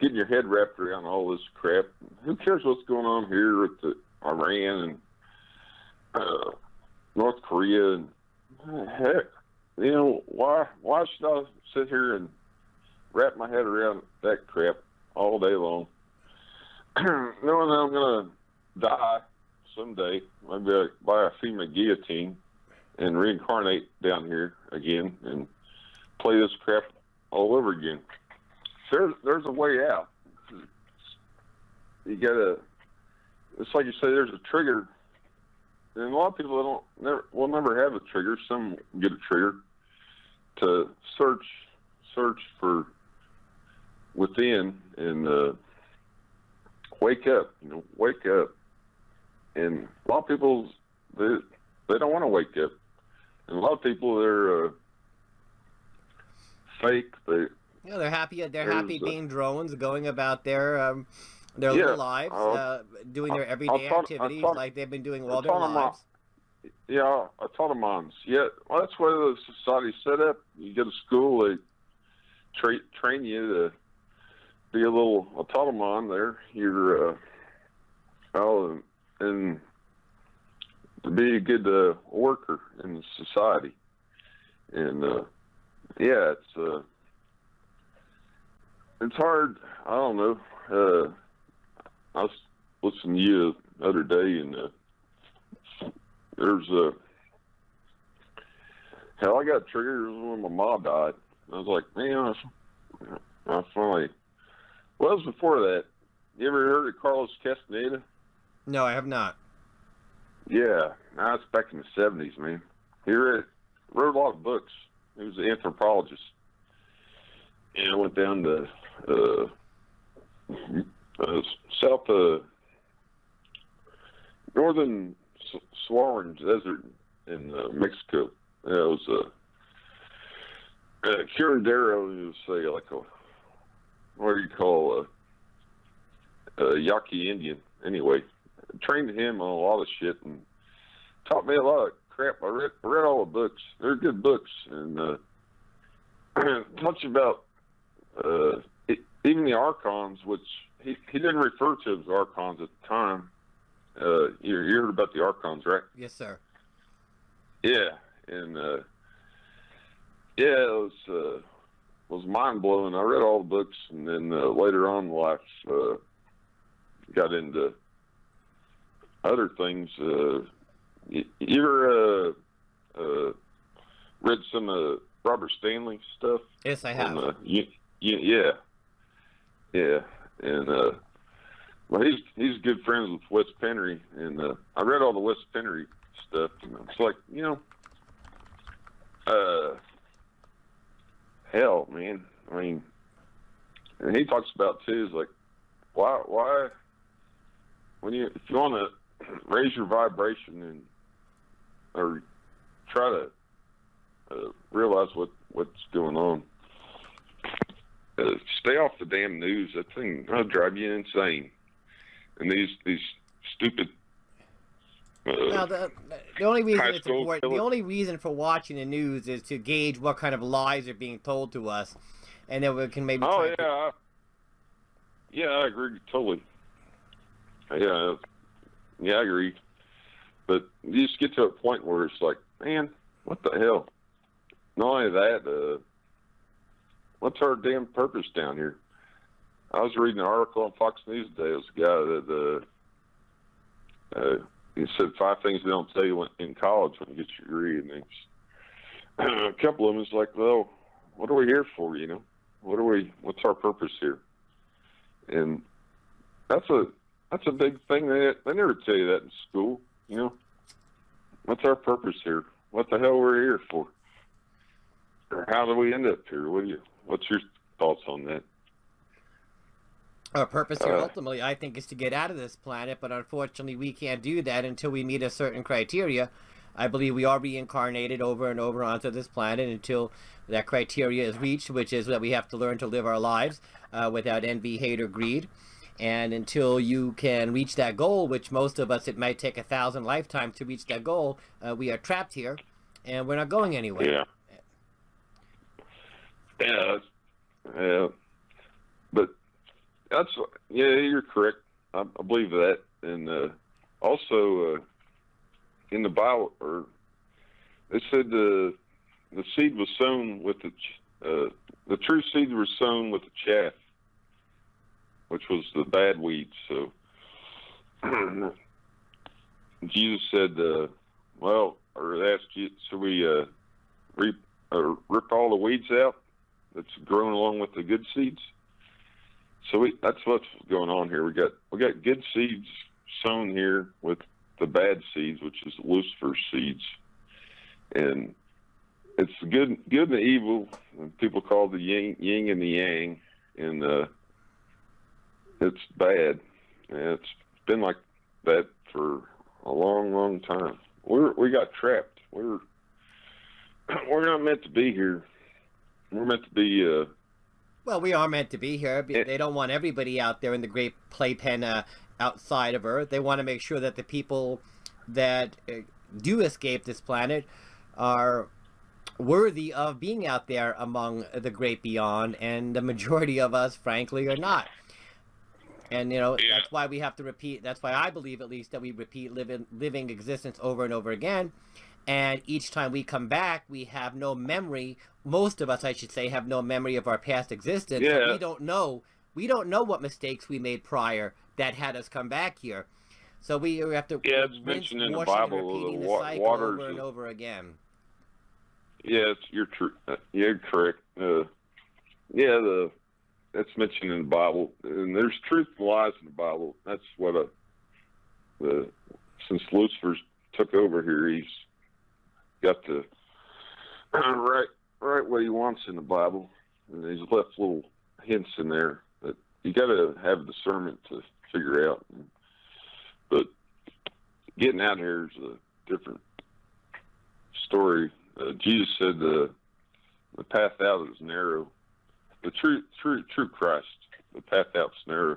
getting your head wrapped around all this crap. Who cares what's going on here with Iran and North Korea and heck, why should I sit here and wrap my head around that crap all day long, knowing that I'm gonna die someday, maybe by a FEMA guillotine and reincarnate down here again and play this crap all over again. There's a way out. You gotta. It's like you say. There's a trigger, and a lot of people will never have a trigger. Some get a trigger to search for within and wake up. Wake up. And a lot of people they don't want to wake up, and a lot of people they're fake. They're happy. They're happy being drones, going about their little lives, doing their everyday activities like they've been doing all their lives. Yeah, autonomons. Yeah, well, that's why the society's set up. You go to school, they train you to be a little autonomon there. You're, and to be a good worker in society. And yeah, it's hard. I don't know. I was listening to you the other day, and there's hell, I got triggered when my mom died. I was like, man, I finally. Well, it was before that. You ever heard of Carlos Castaneda? No, I have not. Yeah, that's back in the 70s, man. He wrote a lot of books. He was an anthropologist. And I went down to northern Soaran Desert in Mexico. It was curandero, you would say, like what do you call a Yaqui Indian. Anyway, I trained him on a lot of shit and taught me a lot of crap. I read all the books. They're good books, and taught you about even the archons, which he didn't refer to them as archons at the time. You heard about the archons, right? Yes, sir. Yeah, and yeah, it was mind blowing. I read all the books, and then later on in life, got into other things. You ever read some Robert Stanley stuff? Yes, I have. Yeah, and well, he's good friends with Wes Penry, and I read all the Wes Penry stuff, and it's like, hell, man. I mean, and he talks about too is like, why if you want to raise your vibration or try to realize what's going on, stay off the damn news. That thing will drive you insane. And these stupid. Now, the only reason it's important, the only reason for watching the news is to gauge what kind of lies are being told to us, and then we can maybe. Oh yeah, I agree totally. Yeah, I agree. But you just get to a point where it's like, man, what the hell? Not only that, what's our damn purpose down here? I was reading an article on Fox News today. It was a guy that he said 5 things they don't tell you in college when you get your degree, and a couple of them is like, well, what are we here for? What's our purpose here? And that's a big thing. They never tell you that in school. What's our purpose here? What the hell we're here for? Or how do we end up here? What's your thoughts on that? Our purpose here, ultimately, I think, is to get out of this planet, but unfortunately we can't do that until we meet a certain criteria. I believe we are reincarnated over and over onto this planet until that criteria is reached, which is that we have to learn to live our lives without envy, hate, or greed. And until you can reach that goal, which most of us, it might take 1,000 lifetimes to reach that goal, we are trapped here, and we're not going anywhere. Yeah. But you're correct. I believe that. And also in the Bible, it said the seed was sown with the true seed was sown with the chaff, which was the bad weeds. So Jesus said, they asked you, should we rip all the weeds out that's grown along with the good seeds? So that's what's going on here. We got good seeds sown here with the bad seeds, which is Lucifer's seeds, and it's good and the evil. And people call the yin and the yang, and it's bad. And it's been like that for a long, long time. We got trapped. We're not meant to be here. We're meant to be. Well, we are meant to be here. They don't want everybody out there in the great playpen outside of Earth. They want to make sure that the people that do escape this planet are worthy of being out there among the great beyond, and the majority of us, frankly, are not. And, that's why we have to repeat, that's why I believe, at least, that we repeat living existence over and over again. And each time we come back, we have no memory. Most of us, I should say, have no memory of our past existence. Yeah. We don't know what mistakes we made prior that had us come back here. So we have to it's mentioned in the Bible, repeating the cycle over and over again. Yes, you're true. You're correct. That's mentioned in the Bible, and there's truth and lies in the Bible. That's what since Lucifer took over here, he's got to write what he wants in the Bible, and he's left little hints in there that you got to have discernment to figure out. But getting out here is a different story. Jesus said the path out is narrow. The true Christ, the path out's narrow,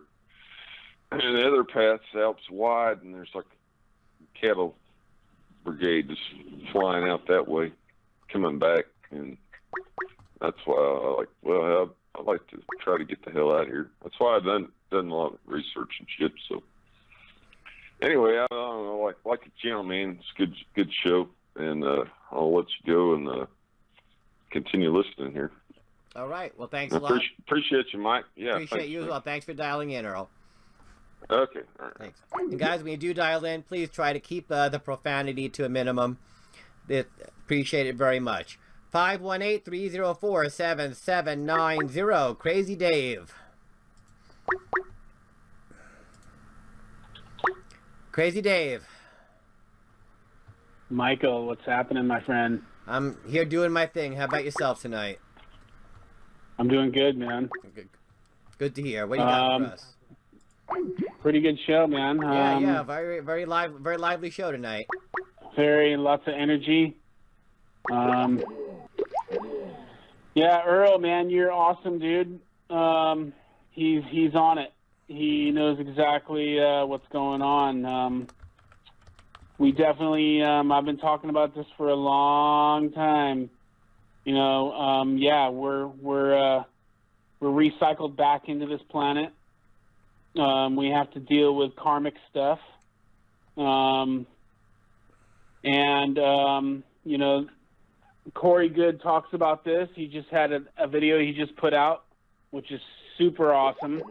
and the other path's out's wide, and there's like a cattle brigade just flying out that way, coming back, and that's why I like to try to get the hell out of here. That's why I've done done a lot of research and shit. So anyway, I don't know, like the channel, man. It's good show, and I'll let you go and continue listening here. All right. Well, thanks a lot. Appreciate you, Mike. Yeah, appreciate you as well. Thanks for dialing in, Earl. Okay. All right. Thanks. And guys, when you do dial in, please try to keep the profanity to a minimum. Appreciate it very much. 518-304-7790. Crazy Dave. Crazy Dave. Michael, what's happening, my friend? I'm here doing my thing. How about yourself tonight? I'm doing good, man. Good to hear. What do you got for us? Pretty good show, man. Yeah, very lively show tonight. Lots of energy. Yeah, Earl, man, you're awesome, dude. He's on it. He knows exactly what's going on. We definitely, I've been talking about this for a long time. Yeah, we're recycled back into this planet. We have to deal with karmic stuff. Corey Good talks about this. He just had a video he just put out, which is super awesome.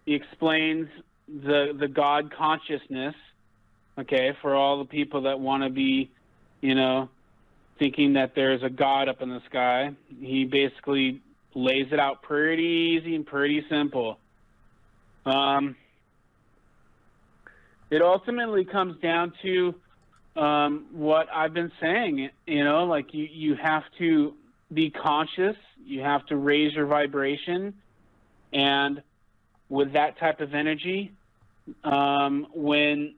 He explains the God consciousness, okay, for all the people that want to be, thinking that there's a God up in the sky. He basically lays it out pretty easy and pretty simple. It ultimately comes down to what I've been saying, like you have to be conscious, you have to raise your vibration, and with that type of energy, when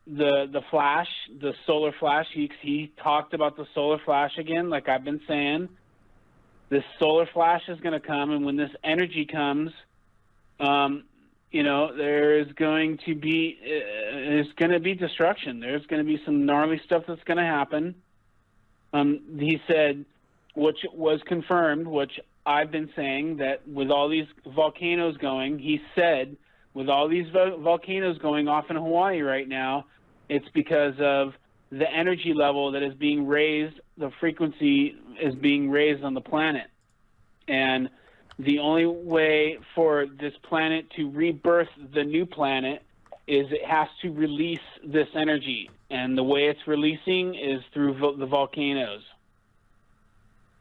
the flash, the solar flash, he talked about the solar flash again, like I've been saying, this solar flash is going to come, and when this energy comes, there's going to be destruction. There's going to be some gnarly stuff that's going to happen. He said, which was confirmed, which I've been saying, that with all these volcanoes going, he said, with all these volcanoes going off in Hawaii right now, it's because of the energy level that is being raised, the frequency is being raised on the planet. And the only way for this planet to rebirth the new planet is it has to release this energy. And the way it's releasing is through the volcanoes.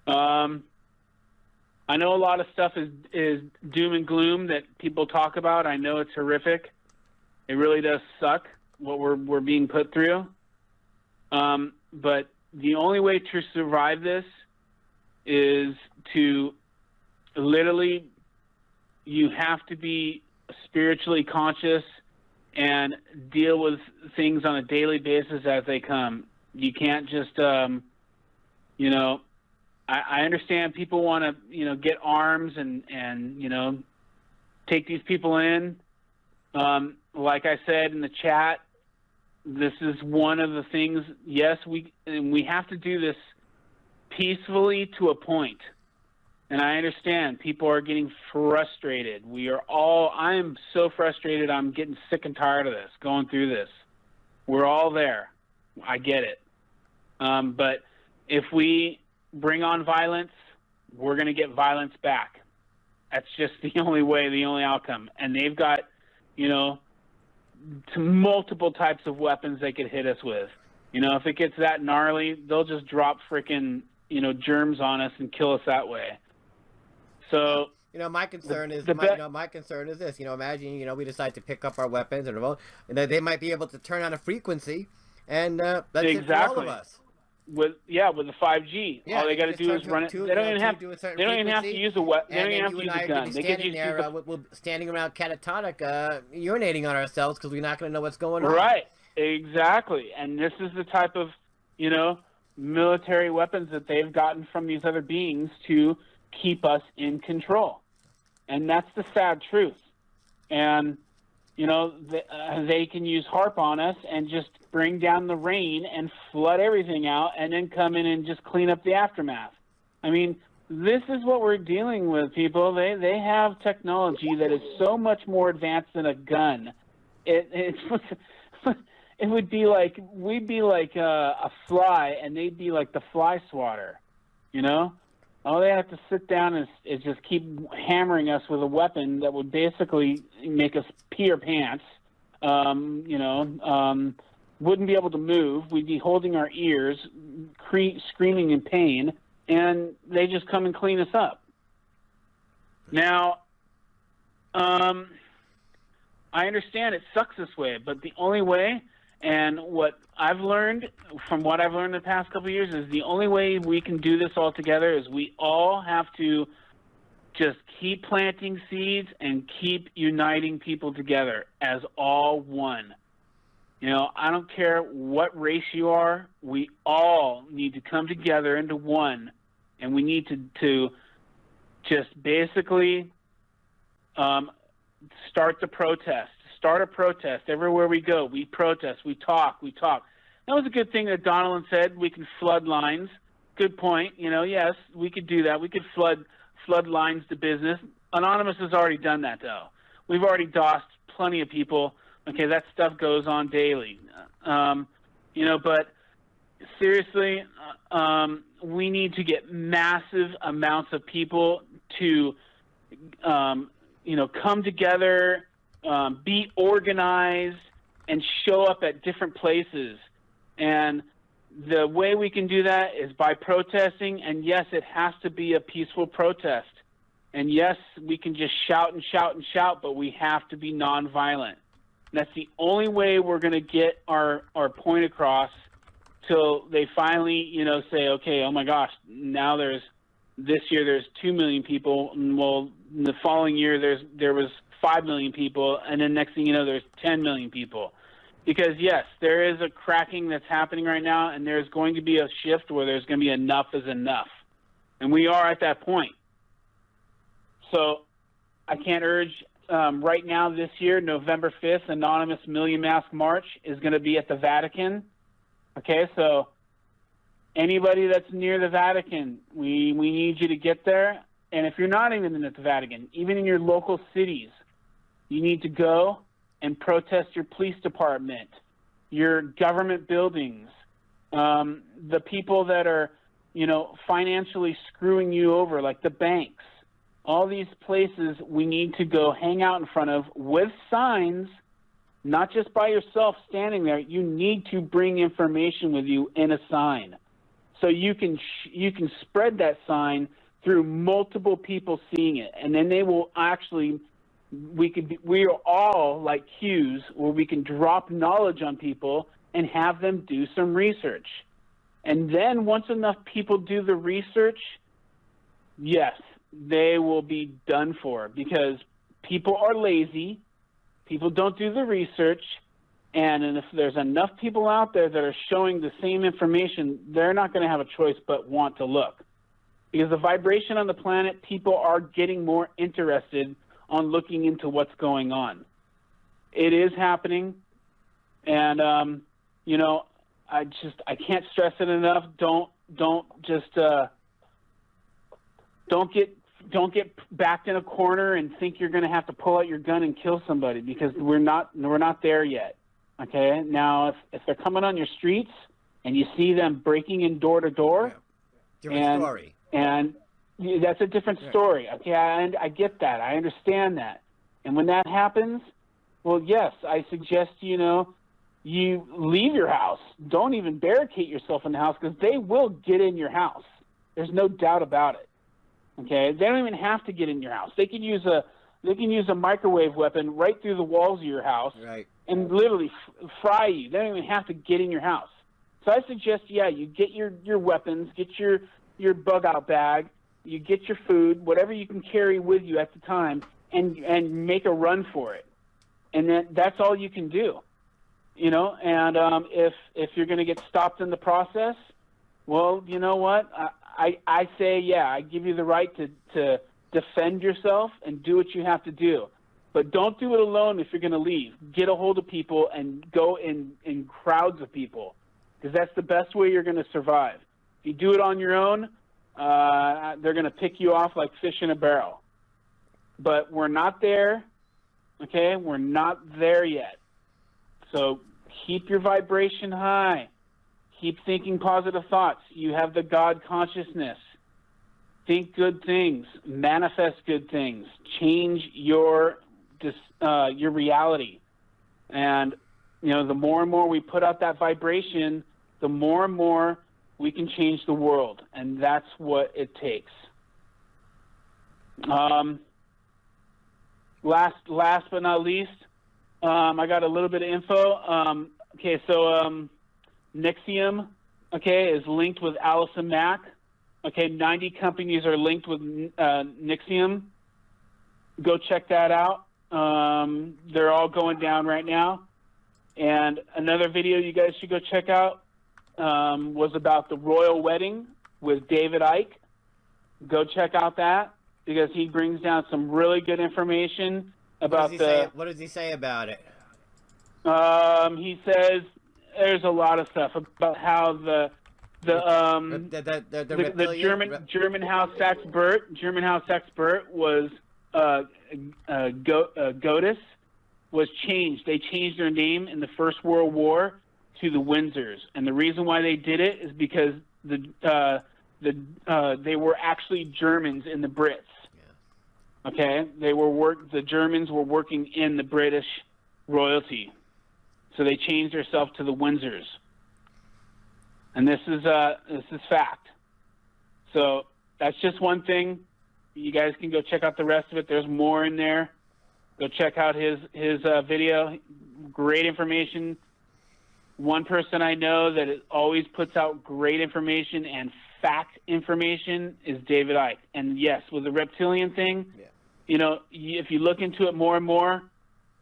I know a lot of stuff is doom and gloom that people talk about. I know it's horrific. It really does suck what we're being put through. But the only way to survive this is to literally, you have to be spiritually conscious and deal with things on a daily basis as they come. You can't just, I understand people want to, get arms and take these people in. Like I said in the chat, this is one of the things, yes, we have to do this peacefully to a point. And I understand people are getting frustrated. I am so frustrated. I'm getting sick and tired of this, going through this. We're all there. I get it. But if we bring on violence, we're going to get violence back. That's just the only way, the only outcome. And they've got, multiple types of weapons they could hit us with. If it gets that gnarly, they'll just drop frickin', germs on us and kill us that way. So, my concern is my concern is this. Imagine we decide to pick up our weapons and they might be able to turn on a frequency, and that's it for all of us. With the 5G, all they got to do is run it. They don't even have to use a weapon. They don't even have to use a gun. They can just we're standing around catatonic, urinating on ourselves because we're not going to know what's going on. Right, exactly. And this is the type of military weapons that they've gotten from these other beings to keep us in control. And that's the sad truth. And they can use HARP on us and just bring down the rain and flood everything out and then come in and just clean up the aftermath. I mean, this is what we're dealing with, people. They have technology that is so much more advanced than a gun. It would be like we'd be like a fly, and they'd be like the fly swatter, you know. All they have to sit down is just keep hammering us with a weapon that would basically make us pee our pants. Wouldn't be able to move. We'd be holding our ears, screaming in pain, and they just come and clean us up. Now, I understand it sucks this way, but the only way, and what I've learned from what I've learned the past couple of years, is the only way we can do this all together is we all have to just keep planting seeds and keep uniting people together as all one. You know, I don't care what race you are. We all need to come together into one, and we need to just basically start the protest. Start a protest. Everywhere we go, we protest, we talk. That was a good thing that Donald said. We can flood lines. Good point. You know, yes, we could do that. We could flood lines to business. Anonymous has already done that, though. We've already DOSed plenty of people. Okay, that stuff goes on daily. But seriously, we need to get massive amounts of people to, come together, be organized, and show up at different places. And the way we can do that is by protesting, and yes, it has to be a peaceful protest. And yes, we can just shout and shout and shout, but we have to be nonviolent. That's the only way we're going to get our point across till they finally, say, okay, oh my gosh, now this year there's 2 million people. And well, in the following year there was 5 million people, and then next thing you know, there's 10 million people. Because yes, there is a cracking that's happening right now, and there's going to be a shift where there's going to be enough is enough. And we are at that point. So I can't urge. Right now, this year, November 5th, Anonymous Million Mask March is going to be at the Vatican. Okay, so anybody that's near the Vatican, we need you to get there. And if you're not even at the Vatican, even in your local cities, you need to go and protest your police department, your government buildings, the people that are, financially screwing you over, like the banks. All these places we need to go hang out in front of with signs, not just by yourself standing there. You need to bring information with you in a sign, so you can spread that sign through multiple people seeing it, and then they will actually. We are all like cues where we can drop knowledge on people and have them do some research, and then once enough people do the research, yes, they will be done for, because people are lazy, people don't do the research, and if there's enough people out there that are showing the same information, they're not going to have a choice but want to look. Because the vibration on the planet, people are getting more interested on looking into what's going on. It is happening, and I can't stress it enough. Don't get backed in a corner and think you're going to have to pull out your gun and kill somebody, because we're not there yet. Okay, now if they're coming on your streets and you see them breaking in door to door, different story. And that's a different story. Okay, I get that. I understand that. And when that happens, well, yes, I suggest you leave your house. Don't even barricade yourself in the house, because they will get in your house. There's no doubt about it. Okay, they don't even have to get in your house. They can use a microwave weapon right through the walls of your house, right, and literally fry you. They don't even have to get in your house. So I suggest, you get your weapons, get your bug out bag, you get your food, whatever you can carry with you at the time, and make a run for it. And that's all you can do, And if you're going to get stopped in the process, well, you know what? I say, I give you the right to defend yourself and do what you have to do. But don't do it alone if you're going to leave. Get a hold of people and go in crowds of people, because that's the best way you're going to survive. If you do it on your own, they're going to pick you off like fish in a barrel. But we're not there, okay? We're not there yet. So keep your vibration high. Keep thinking positive thoughts. You have the God consciousness. Think good things. Manifest good things. Change your reality. And, you know, the more and more we put out that vibration, the more and more we can change the world. And that's what it takes. Last but not least, I got a little bit of info. Okay, so Nixium, okay, is linked with Allison Mack. Okay, 90 companies are linked with Nixium. Go check that out. They're all going down right now. And another video you guys should go check out was about the royal wedding with David Icke. Go check out that because he brings down some really good information about What does he say about it? He says there's a lot of stuff about how the German House Saxe Burt was Goetis was changed. They changed their name in the First World War to the Windsors, and the reason why they did it is because they were actually Germans in the Brits. Yeah. Okay, the Germans were working in the British royalty, so they changed themselves to the Windsors. And this is fact. So that's just one thing. You guys can go check out the rest of it. There's more in there. Go check out his video. Great information. One person I know that always puts out great information and fact information is David Icke. And yes, with the reptilian thing, yeah. You know, if you look into it more and more,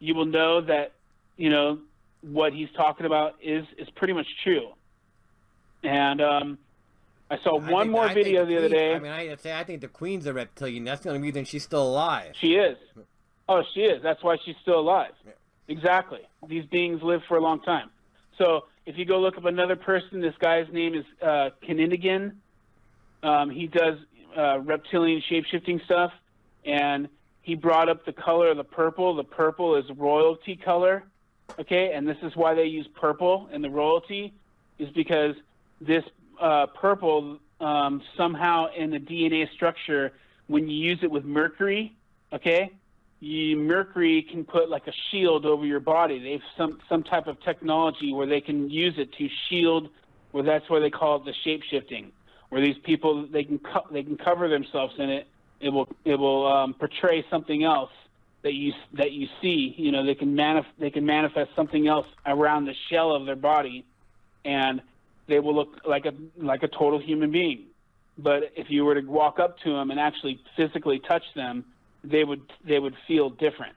you will know that, you know, what he's talking about is pretty much true. And I saw one more video the other day. I mean, I think the Queen's a reptilian. That's the only reason she's still alive. She is. Oh, she is. That's why she's still alive. Yeah. Exactly. These beings live for a long time. So if you go look up another person, this guy's name is Keninigan. He does reptilian shape-shifting stuff, and he brought up the color of the purple. The purple is royalty color, okay? And this is why they use purple in the royalty, is because this purple somehow in the DNA structure, when you use it with mercury, okay, mercury can put like a shield over your body. They have some type of technology where they can use it to shield, where that's why they call it the shape-shifting, where these people, they can cover themselves in it. It will portray something else that you see. You know, they can manifest something else around the shell of their body, and they will look like a total human being. But if you were to walk up to them and actually physically touch them, they would feel different.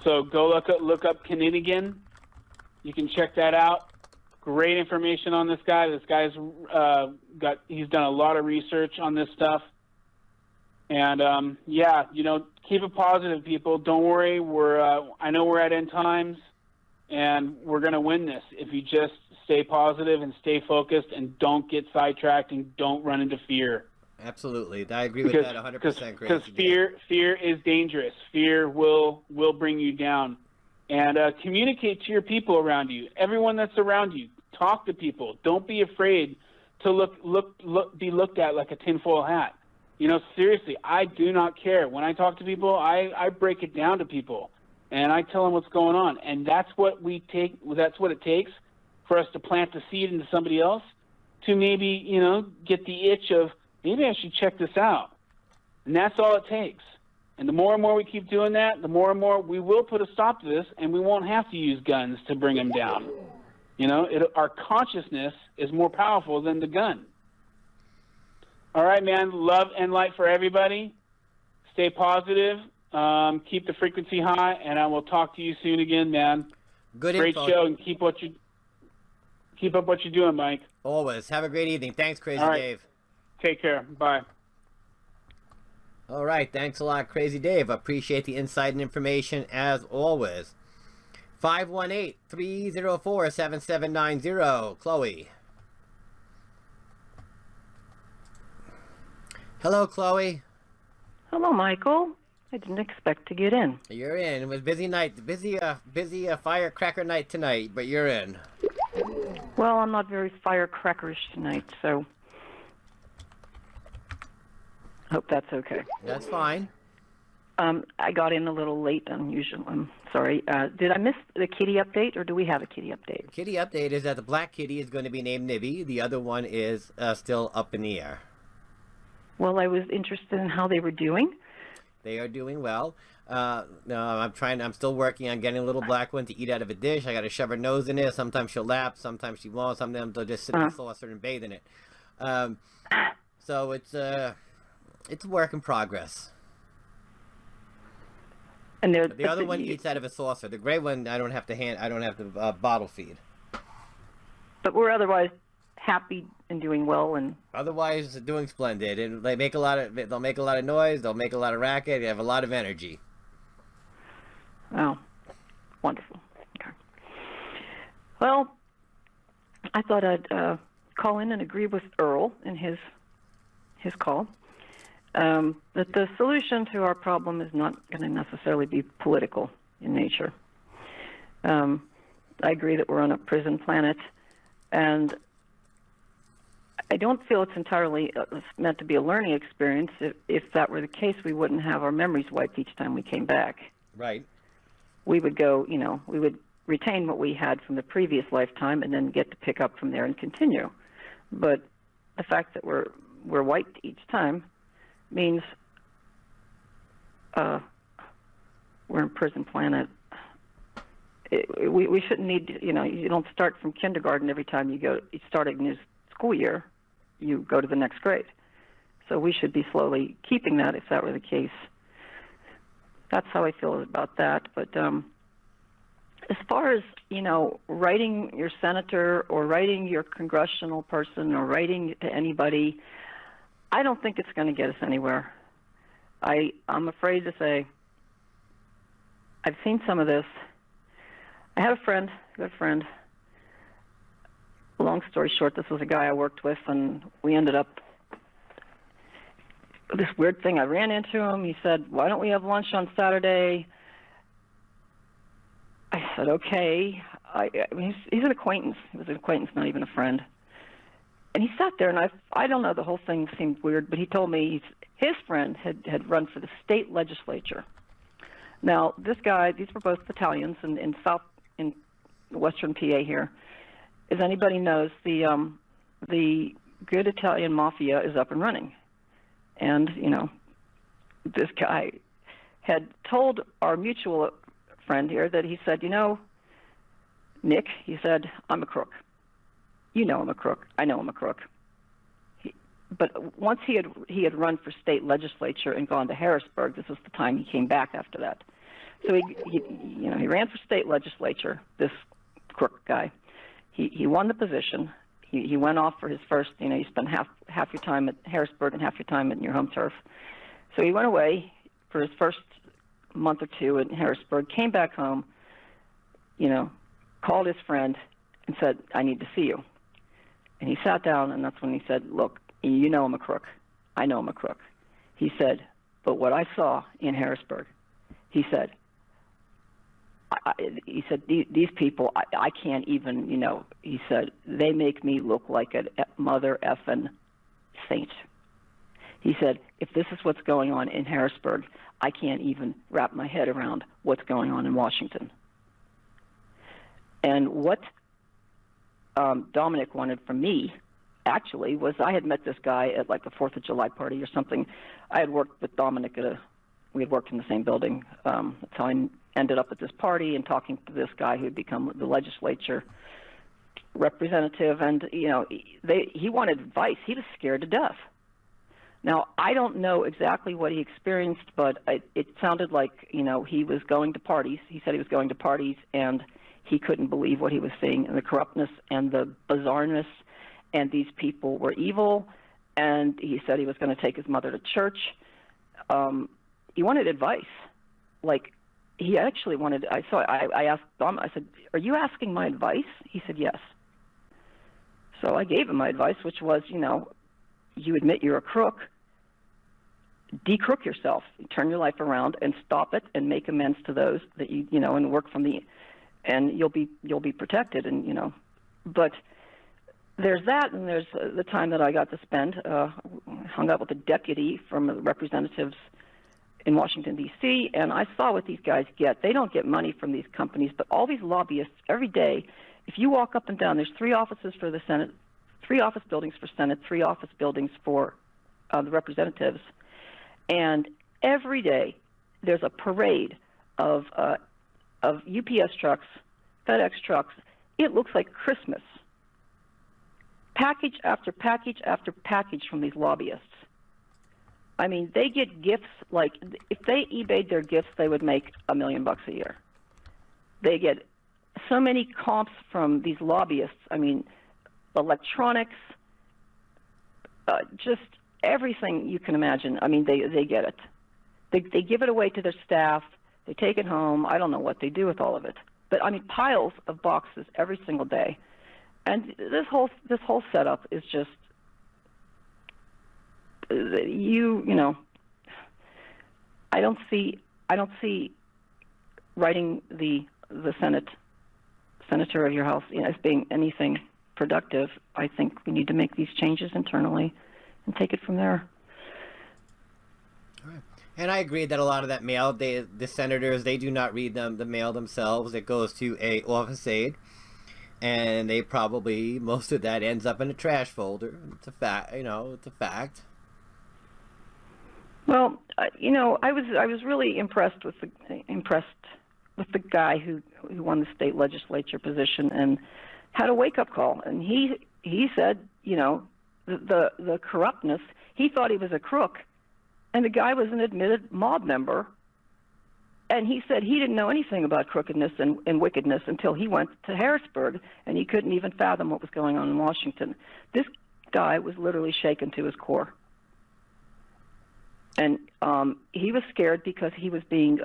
So go look up Keninigan. You can check that out. Great information on this guy. This guy's he's done a lot of research on this stuff. And yeah, you know, keep it positive, people. Don't worry. I know we're at end times, and we're gonna win this if you just stay positive and stay focused and don't get sidetracked and don't run into fear. Absolutely, I agree with that 100%. Because fear is dangerous. Fear will bring you down. And communicate to your people around you. Everyone that's around you, talk to people. Don't be afraid to be looked at like a tinfoil hat. You know, seriously, I do not care. When I talk to people, I break it down to people, and I tell them what's going on. And that's what it takes for us to plant the seed into somebody else to maybe, you know, get the itch of, maybe I should check this out. And that's all it takes. And the more and more we keep doing that, the more and more we will put a stop to this, and we won't have to use guns to bring them down. You know, our consciousness is more powerful than the gun. All right, man. Love and light for everybody. Stay positive. Keep the frequency high, and I will talk to you soon again, man. Good Great info. show, and keep up what you're doing, Mike. Always. Have a great evening. Thanks, Crazy All right. Dave. Take care. Bye. All right. Thanks a lot, Crazy Dave. Appreciate the insight and information as always. 518-304-7790. Chloe. Hello, Chloe. Hello, Michael. I didn't expect to get in. You're in. It was a busy night, busy firecracker night tonight, but you're in. Well, I'm not very firecrackerish tonight, so hope that's okay. That's fine. I got in a little late, unusual. I'm sorry. Did I miss the kitty update, or do we have a kitty update? Kitty update is that the black kitty is going to be named Nibby. The other one is still up in the air. Well, I was interested in how they were doing. They are doing well. No, I'm still working on getting a little black one to eat out of a dish. I got to shove her nose in it. Sometimes she'll lap. Sometimes she won't. Sometimes they'll just sit in the saucer and bathe in it. So it's a work in progress. And the other one eats out of a saucer. The gray one, I don't have to bottle feed. But we're otherwise happy and doing well, and otherwise doing splendid. And they'll make a lot of noise. They'll make a lot of racket. They have a lot of energy. Oh, wonderful. Okay. Well, I thought I'd call in and agree with Earl in his call. That the solution to our problem is not going to necessarily be political in nature. I agree that we're on a prison planet, and I don't feel it's entirely meant to be a learning experience. If that were the case, we wouldn't have our memories wiped each time we came back. Right. We would go, we would retain what we had from the previous lifetime and then get to pick up from there and continue. But the fact that we're wiped each time means we're in prison planet. We shouldn't need, you don't start from kindergarten every time you start a new school year. You go to the next grade. So we should be slowly keeping that if that were the case. That's how I feel about that. But as far as, writing your senator or writing your congressional person or writing to anybody, I don't think it's going to get us anywhere. I'm afraid to say I've seen some of this. I had a good friend. Long story short, this was a guy I worked with, and we ended up this weird thing. I ran into him. He said, "Why don't we have lunch on Saturday?" I said, "Okay." He's an acquaintance. He was an acquaintance, not even a friend. And he sat there, and I don't know, the whole thing seemed weird, but he told me his friend had run for the state legislature. Now, this guy, these were both Italians in western PA here. As anybody knows, the good Italian mafia is up and running. And, this guy had told our mutual friend here that he said, Nick, he said, I'm a crook. You know I'm a crook. I know I'm a crook. But once he had run for state legislature and gone to Harrisburg, this was the time he came back after that. So he ran for state legislature, this crook guy. He won the position. He went off for his first, you spend half your time at Harrisburg and half your time in your home turf. So he went away for his first month or two in Harrisburg, came back home, called his friend and said, I need to see you. And he sat down, and that's when he said, look, you know I'm a crook. I know I'm a crook. He said, but what I saw in Harrisburg, he said, these people, I can't even, he said, they make me look like a mother effing saint. He said, if this is what's going on in Harrisburg, I can't even wrap my head around what's going on in Washington. And what Dominic wanted from me, actually, was I had met this guy at like a 4th of July party or something. I had worked with Dominic we had worked in the same building. That's how I ended up at this party and talking to this guy who had become the legislature representative. And, he wanted advice. He was scared to death. Now, I don't know exactly what he experienced, but it sounded like, he was going to parties. He said he was going to parties, and he couldn't believe what he was seeing, and the corruptness and the bizarreness, and these people were evil, and he said he was going to take his mother to church. He wanted advice. Like, he actually wanted, I asked Dom, I said, are you asking my advice? He said, yes. So I gave him my advice, which was, you admit you're a crook, decrook yourself, turn your life around, and stop it, and make amends to those that and work and you'll be protected, and But there's that, and there's the time that I got to spend hung out with a deputy from the representatives in Washington, D.C., and I saw what these guys get. They don't get money from these companies, but all these lobbyists every day, if you walk up and down, there's 3 offices for the Senate, 3 office buildings for Senate, 3 office buildings for the representatives, and every day there's a parade of UPS trucks, FedEx trucks. It looks like Christmas. Package after package after package from these lobbyists. I mean, they get gifts like, if they eBayed their gifts, they would make $1 million a year. They get so many comps from these lobbyists. I mean, electronics, just everything you can imagine. I mean, they get it. They give it away to their staff. They take it home. I don't know what they do with all of it. But I mean, piles of boxes every single day. And this whole setup is just, I don't see writing the senator of your house as being anything productive. I think we need to make these changes internally and take it from there. All right. And I agree that a lot of that mail, the senators, they do not read the mail themselves. It goes to a office aide, and they probably, most of that ends up in a trash folder. It's a fact, it's a fact. Well, I was really impressed with the guy who won the state legislature position and had a wake up call. And he said, the corruptness. He thought he was a crook, and the guy was an admitted mob member. And he said he didn't know anything about crookedness and wickedness until he went to Harrisburg, and he couldn't even fathom what was going on in Washington. This guy was literally shaken to his core. And he was scared because he was being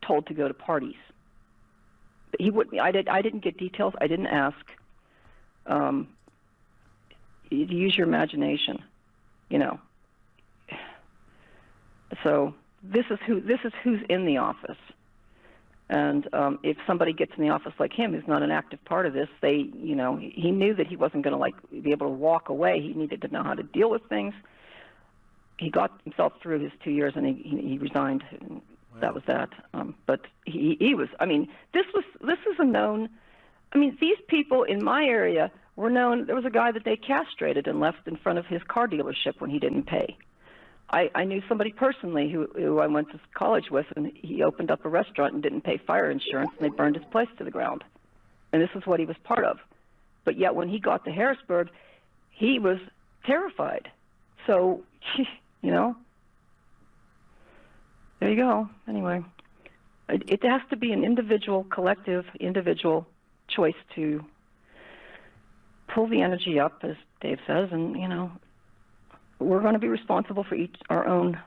told to go to parties. He wouldn't. I didn't get details. I didn't ask. Use your imagination, So this is who's in the office. And if somebody gets in the office like him, who's not an active part of this, he knew that he wasn't going to be able to walk away. He needed to know how to deal with things. He got himself through his 2 years, and he resigned. And wow. That was that. But he was. I mean, this is a known. I mean, these people in my area were known. There was a guy that they castrated and left in front of his car dealership when he didn't pay. I knew somebody personally who I went to college with, and he opened up a restaurant and didn't pay fire insurance, and they burned his place to the ground. And this is what he was part of. But yet when he got to Harrisburg, he was terrified. So, there you go. Anyway, it has to be an collective individual choice to pull the energy up, as Dave says, and, we're going to be responsible for our own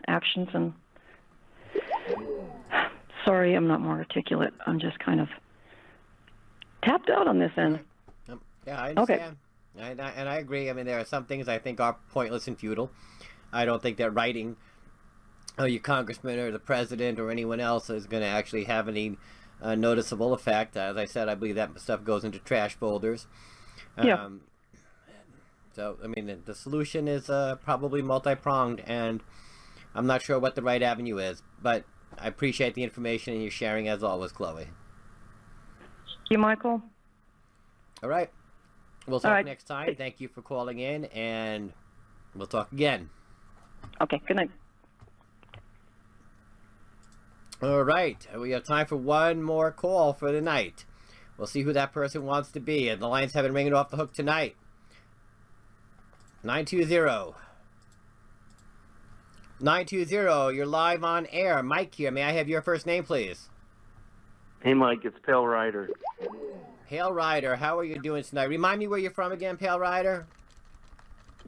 actions. And sorry, I'm not more articulate. I'm just kind of tapped out on this end. Yeah, I understand. Okay. And I agree. I mean, there are some things I think are pointless and futile. I don't think that writing your congressman or the president or anyone else is going to actually have any noticeable effect. As I said, I believe that stuff goes into trash folders. Yeah. So, I mean, the solution is probably multi-pronged, and I'm not sure what the right avenue is, but I appreciate the information and your sharing as always, Chloe. Thank you, Michael. All right. We'll talk next time. Thank you for calling in, and we'll talk again. Okay, good night. All right. We have time for one more call for the night. We'll see who that person wants to be, and the lines have been ringing off the hook tonight. 920. 920, you're live on air. Mike here. May I have your first name, please? Hey, Mike, it's Pale Rider. Pale Rider, how are you doing tonight? Remind me where you're from again, Pale Rider?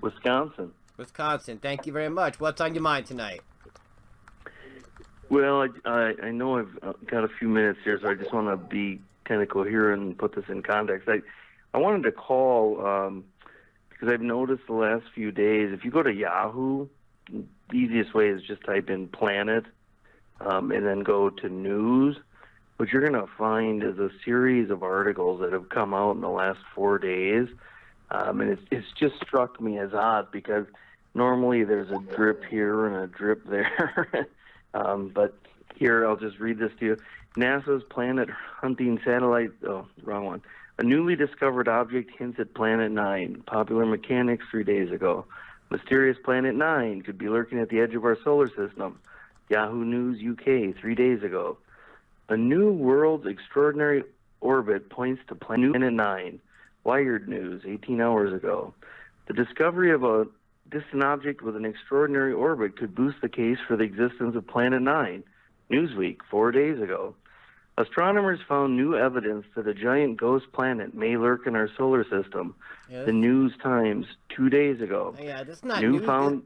Wisconsin. Wisconsin. Thank you very much. What's on your mind tonight? Well, I know I've got a few minutes here, so I just want to be kind of coherent and put this in context. I wanted to call because I've noticed the last few days, if you go to Yahoo the easiest way is just type in planet and then go to news. What you're going to find is a series of articles that have come out in the last 4 days. And it's just struck me as odd because normally there's a drip here and a drip there. But here, I'll just read this to you. NASA's planet hunting satellite, oh, wrong one. A newly discovered object hints at Planet 9. Popular Mechanics 3 days ago. Mysterious Planet 9 could be lurking at the edge of our solar system. Yahoo News UK 3 days ago. A new world's extraordinary orbit points to Planet 9. Wired News 18 hours ago. The discovery of a distant object with an extraordinary orbit could boost the case for the existence of Planet 9. Newsweek 4 days ago. Astronomers found new evidence that a giant ghost planet may lurk in our solar system. Yes. The News Times 2 days ago. Yeah, that's not news.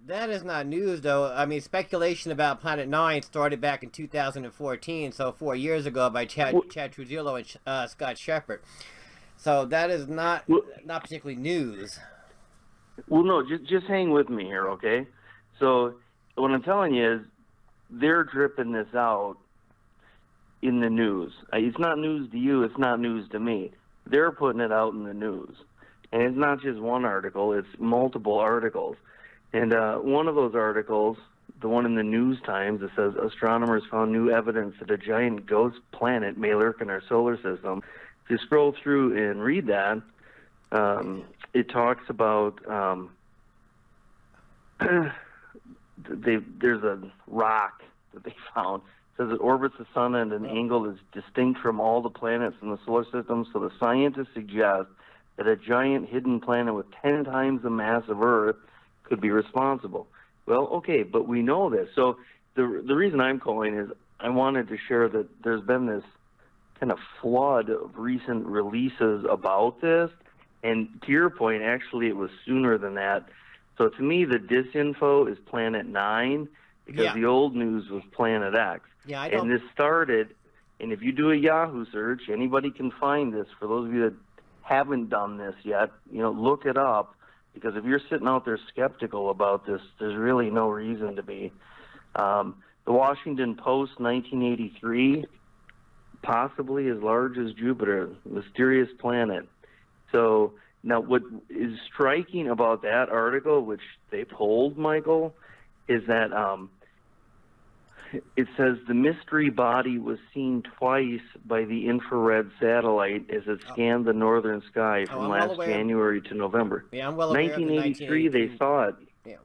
That is not news, though. I mean, speculation about Planet 9 started back in 2014, so 4 years ago by Chad Trujillo and Scott Shepard. So that is not particularly news. Well, no, just hang with me here, okay? So what I'm telling you is they're dripping this out in the news. It's not news to you. It's not news to me. They're putting it out in the news. And it's not just one article. It's multiple articles. And one of those articles, the one in the News Times, that says astronomers found new evidence that a giant ghost planet may lurk in our solar system. If you scroll through and read that, it talks about there's a rock that they found. It says it orbits the sun at an angle that's distinct from all the planets in the solar system, so the scientists suggest that a giant hidden planet with 10 times the mass of Earth could be responsible. Well, okay, but we know this. So the reason I'm calling is I wanted to share that there's been this kind of flood of recent releases about this. And to your point, actually, it was sooner than that. So to me, the disinfo is Planet 9 because the old news was Planet X. Yeah, and this started, and if you do a Yahoo search, anybody can find this. For those of you that haven't done this yet, look it up. Because if you're sitting out there skeptical about this, there's really no reason to be. The Washington Post, 1983, possibly as large as Jupiter, mysterious planet. So now what is striking about that article, which they polled, Michael, is that it says the mystery body was seen twice by the infrared satellite as it scanned the northern sky from last January to November. Yeah, I'm well aware 1983, they saw it. Yeah.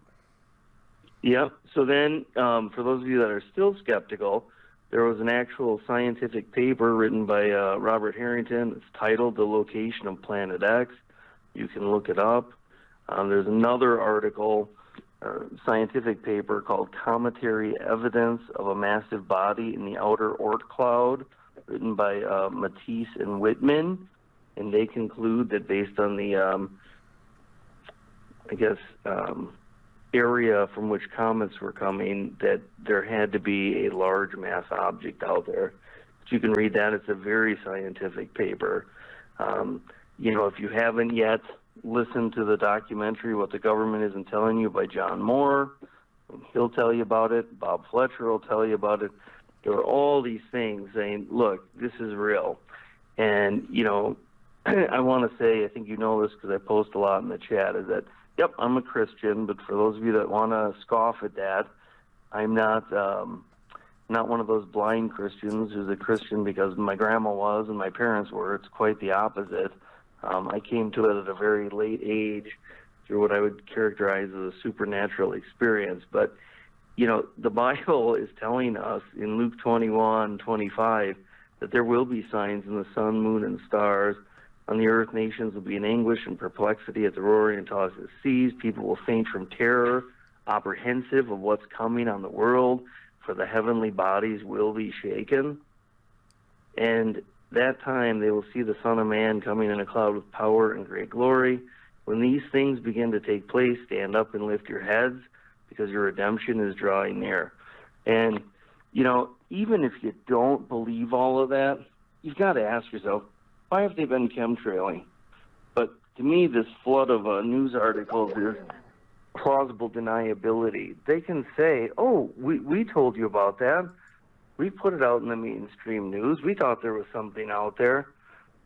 Yep. So then, for those of you that are still skeptical, there was an actual scientific paper written by Robert Harrington. It's titled "The Location of Planet X." You can look it up. There's another article, scientific paper called "Cometary Evidence of a Massive Body in the Outer Oort Cloud," written by Matisse and Whitman, and they conclude that based on the, area from which comets were coming, that there had to be a large mass object out there. But you can read that. It's a very scientific paper. If you haven't yet listened to the documentary "What the Government Isn't Telling You" by John Moore, he'll tell you about it. Bob Fletcher will tell you about it. There are all these things saying, look, this is real. And, I want to say, I think you know this because I post a lot in the chat, is that, yep, I'm a Christian, but for those of you that want to scoff at that, I'm not one of those blind Christians who's a Christian because my grandma was and my parents were. It's quite the opposite. I came to it at a very late age through what I would characterize as a supernatural experience. But, the Bible is telling us in Luke 21:25 that there will be signs in the sun, moon, and stars. On the earth, nations will be in anguish and perplexity at the roaring and tossing of the seas. People will faint from terror, apprehensive of what's coming on the world, for the heavenly bodies will be shaken. And that time they will see the Son of Man coming in a cloud with power and great glory. When these things begin to take place, stand up and lift your heads, because your redemption is drawing near. And, even if you don't believe all of that, you've got to ask yourself, why have they been chemtrailing? But to me, this flood of news articles is plausible deniability. They can say, oh, we told you about that. We put it out in the mainstream news. We thought there was something out there.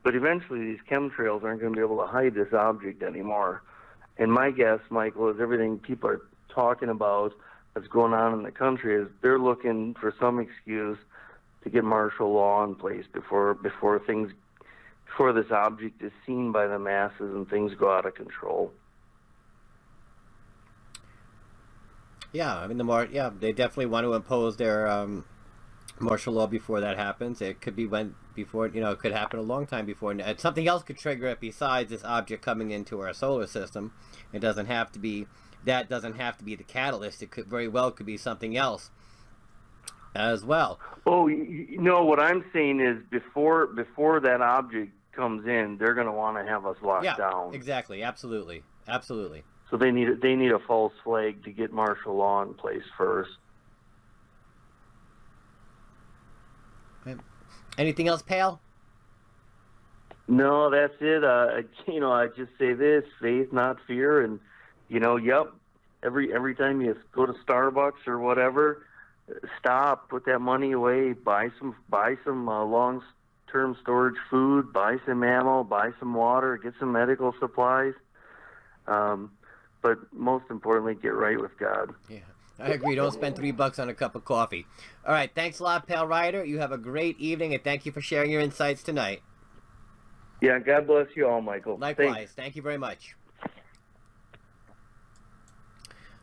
But eventually these chemtrails aren't going to be able to hide this object anymore. And my guess, Michael, is everything people are talking about that's going on in the country is they're looking for some excuse to get martial law in place before this object is seen by the masses and things go out of control. Yeah, I mean they definitely want to impose their martial law before that happens. It could be it could happen a long time before. And something else could trigger it besides this object coming into our solar system. It doesn't have to be the catalyst. It could very well could be something else as well. Oh, what I'm saying is before that object comes in, they're going to want to have us locked down. Yeah, exactly, absolutely. So they need a false flag to get martial law in place first. Anything else, pal? No, that's it. I just say this: faith, not fear. And every time you go to Starbucks or whatever, stop, put that money away, buy some long-term storage food, buy some ammo, buy some water, get some medical supplies. But most importantly, get right with God. Yeah, I agree. Don't spend $3 on a cup of coffee. All right. Thanks a lot, pal Ryder. You have a great evening, and thank you for sharing your insights tonight. Yeah, God bless you all, Michael. Likewise. Thanks. Thank you very much.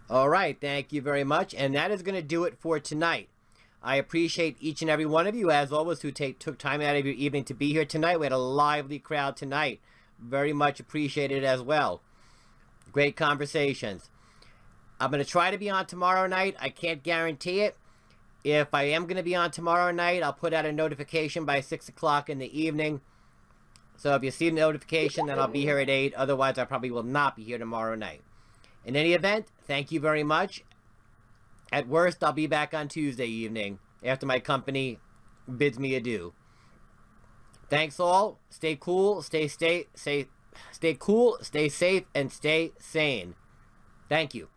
All right. Thank you very much. And that is going to do it for tonight. I appreciate each and every one of you, as always, who took time out of your evening to be here tonight. We had a lively crowd tonight. Very much appreciated as well. Great conversations. I'm going to try to be on tomorrow night. I can't guarantee it. If I am going to be on tomorrow night, I'll put out a notification by 6 o'clock in the evening. So if you see the notification, then I'll be here at 8. Otherwise, I probably will not be here tomorrow night. In any event, thank you very much. At worst, I'll be back on Tuesday evening after my company bids me adieu. Thanks all. Stay cool, stay cool, stay safe, and stay sane. Thank you.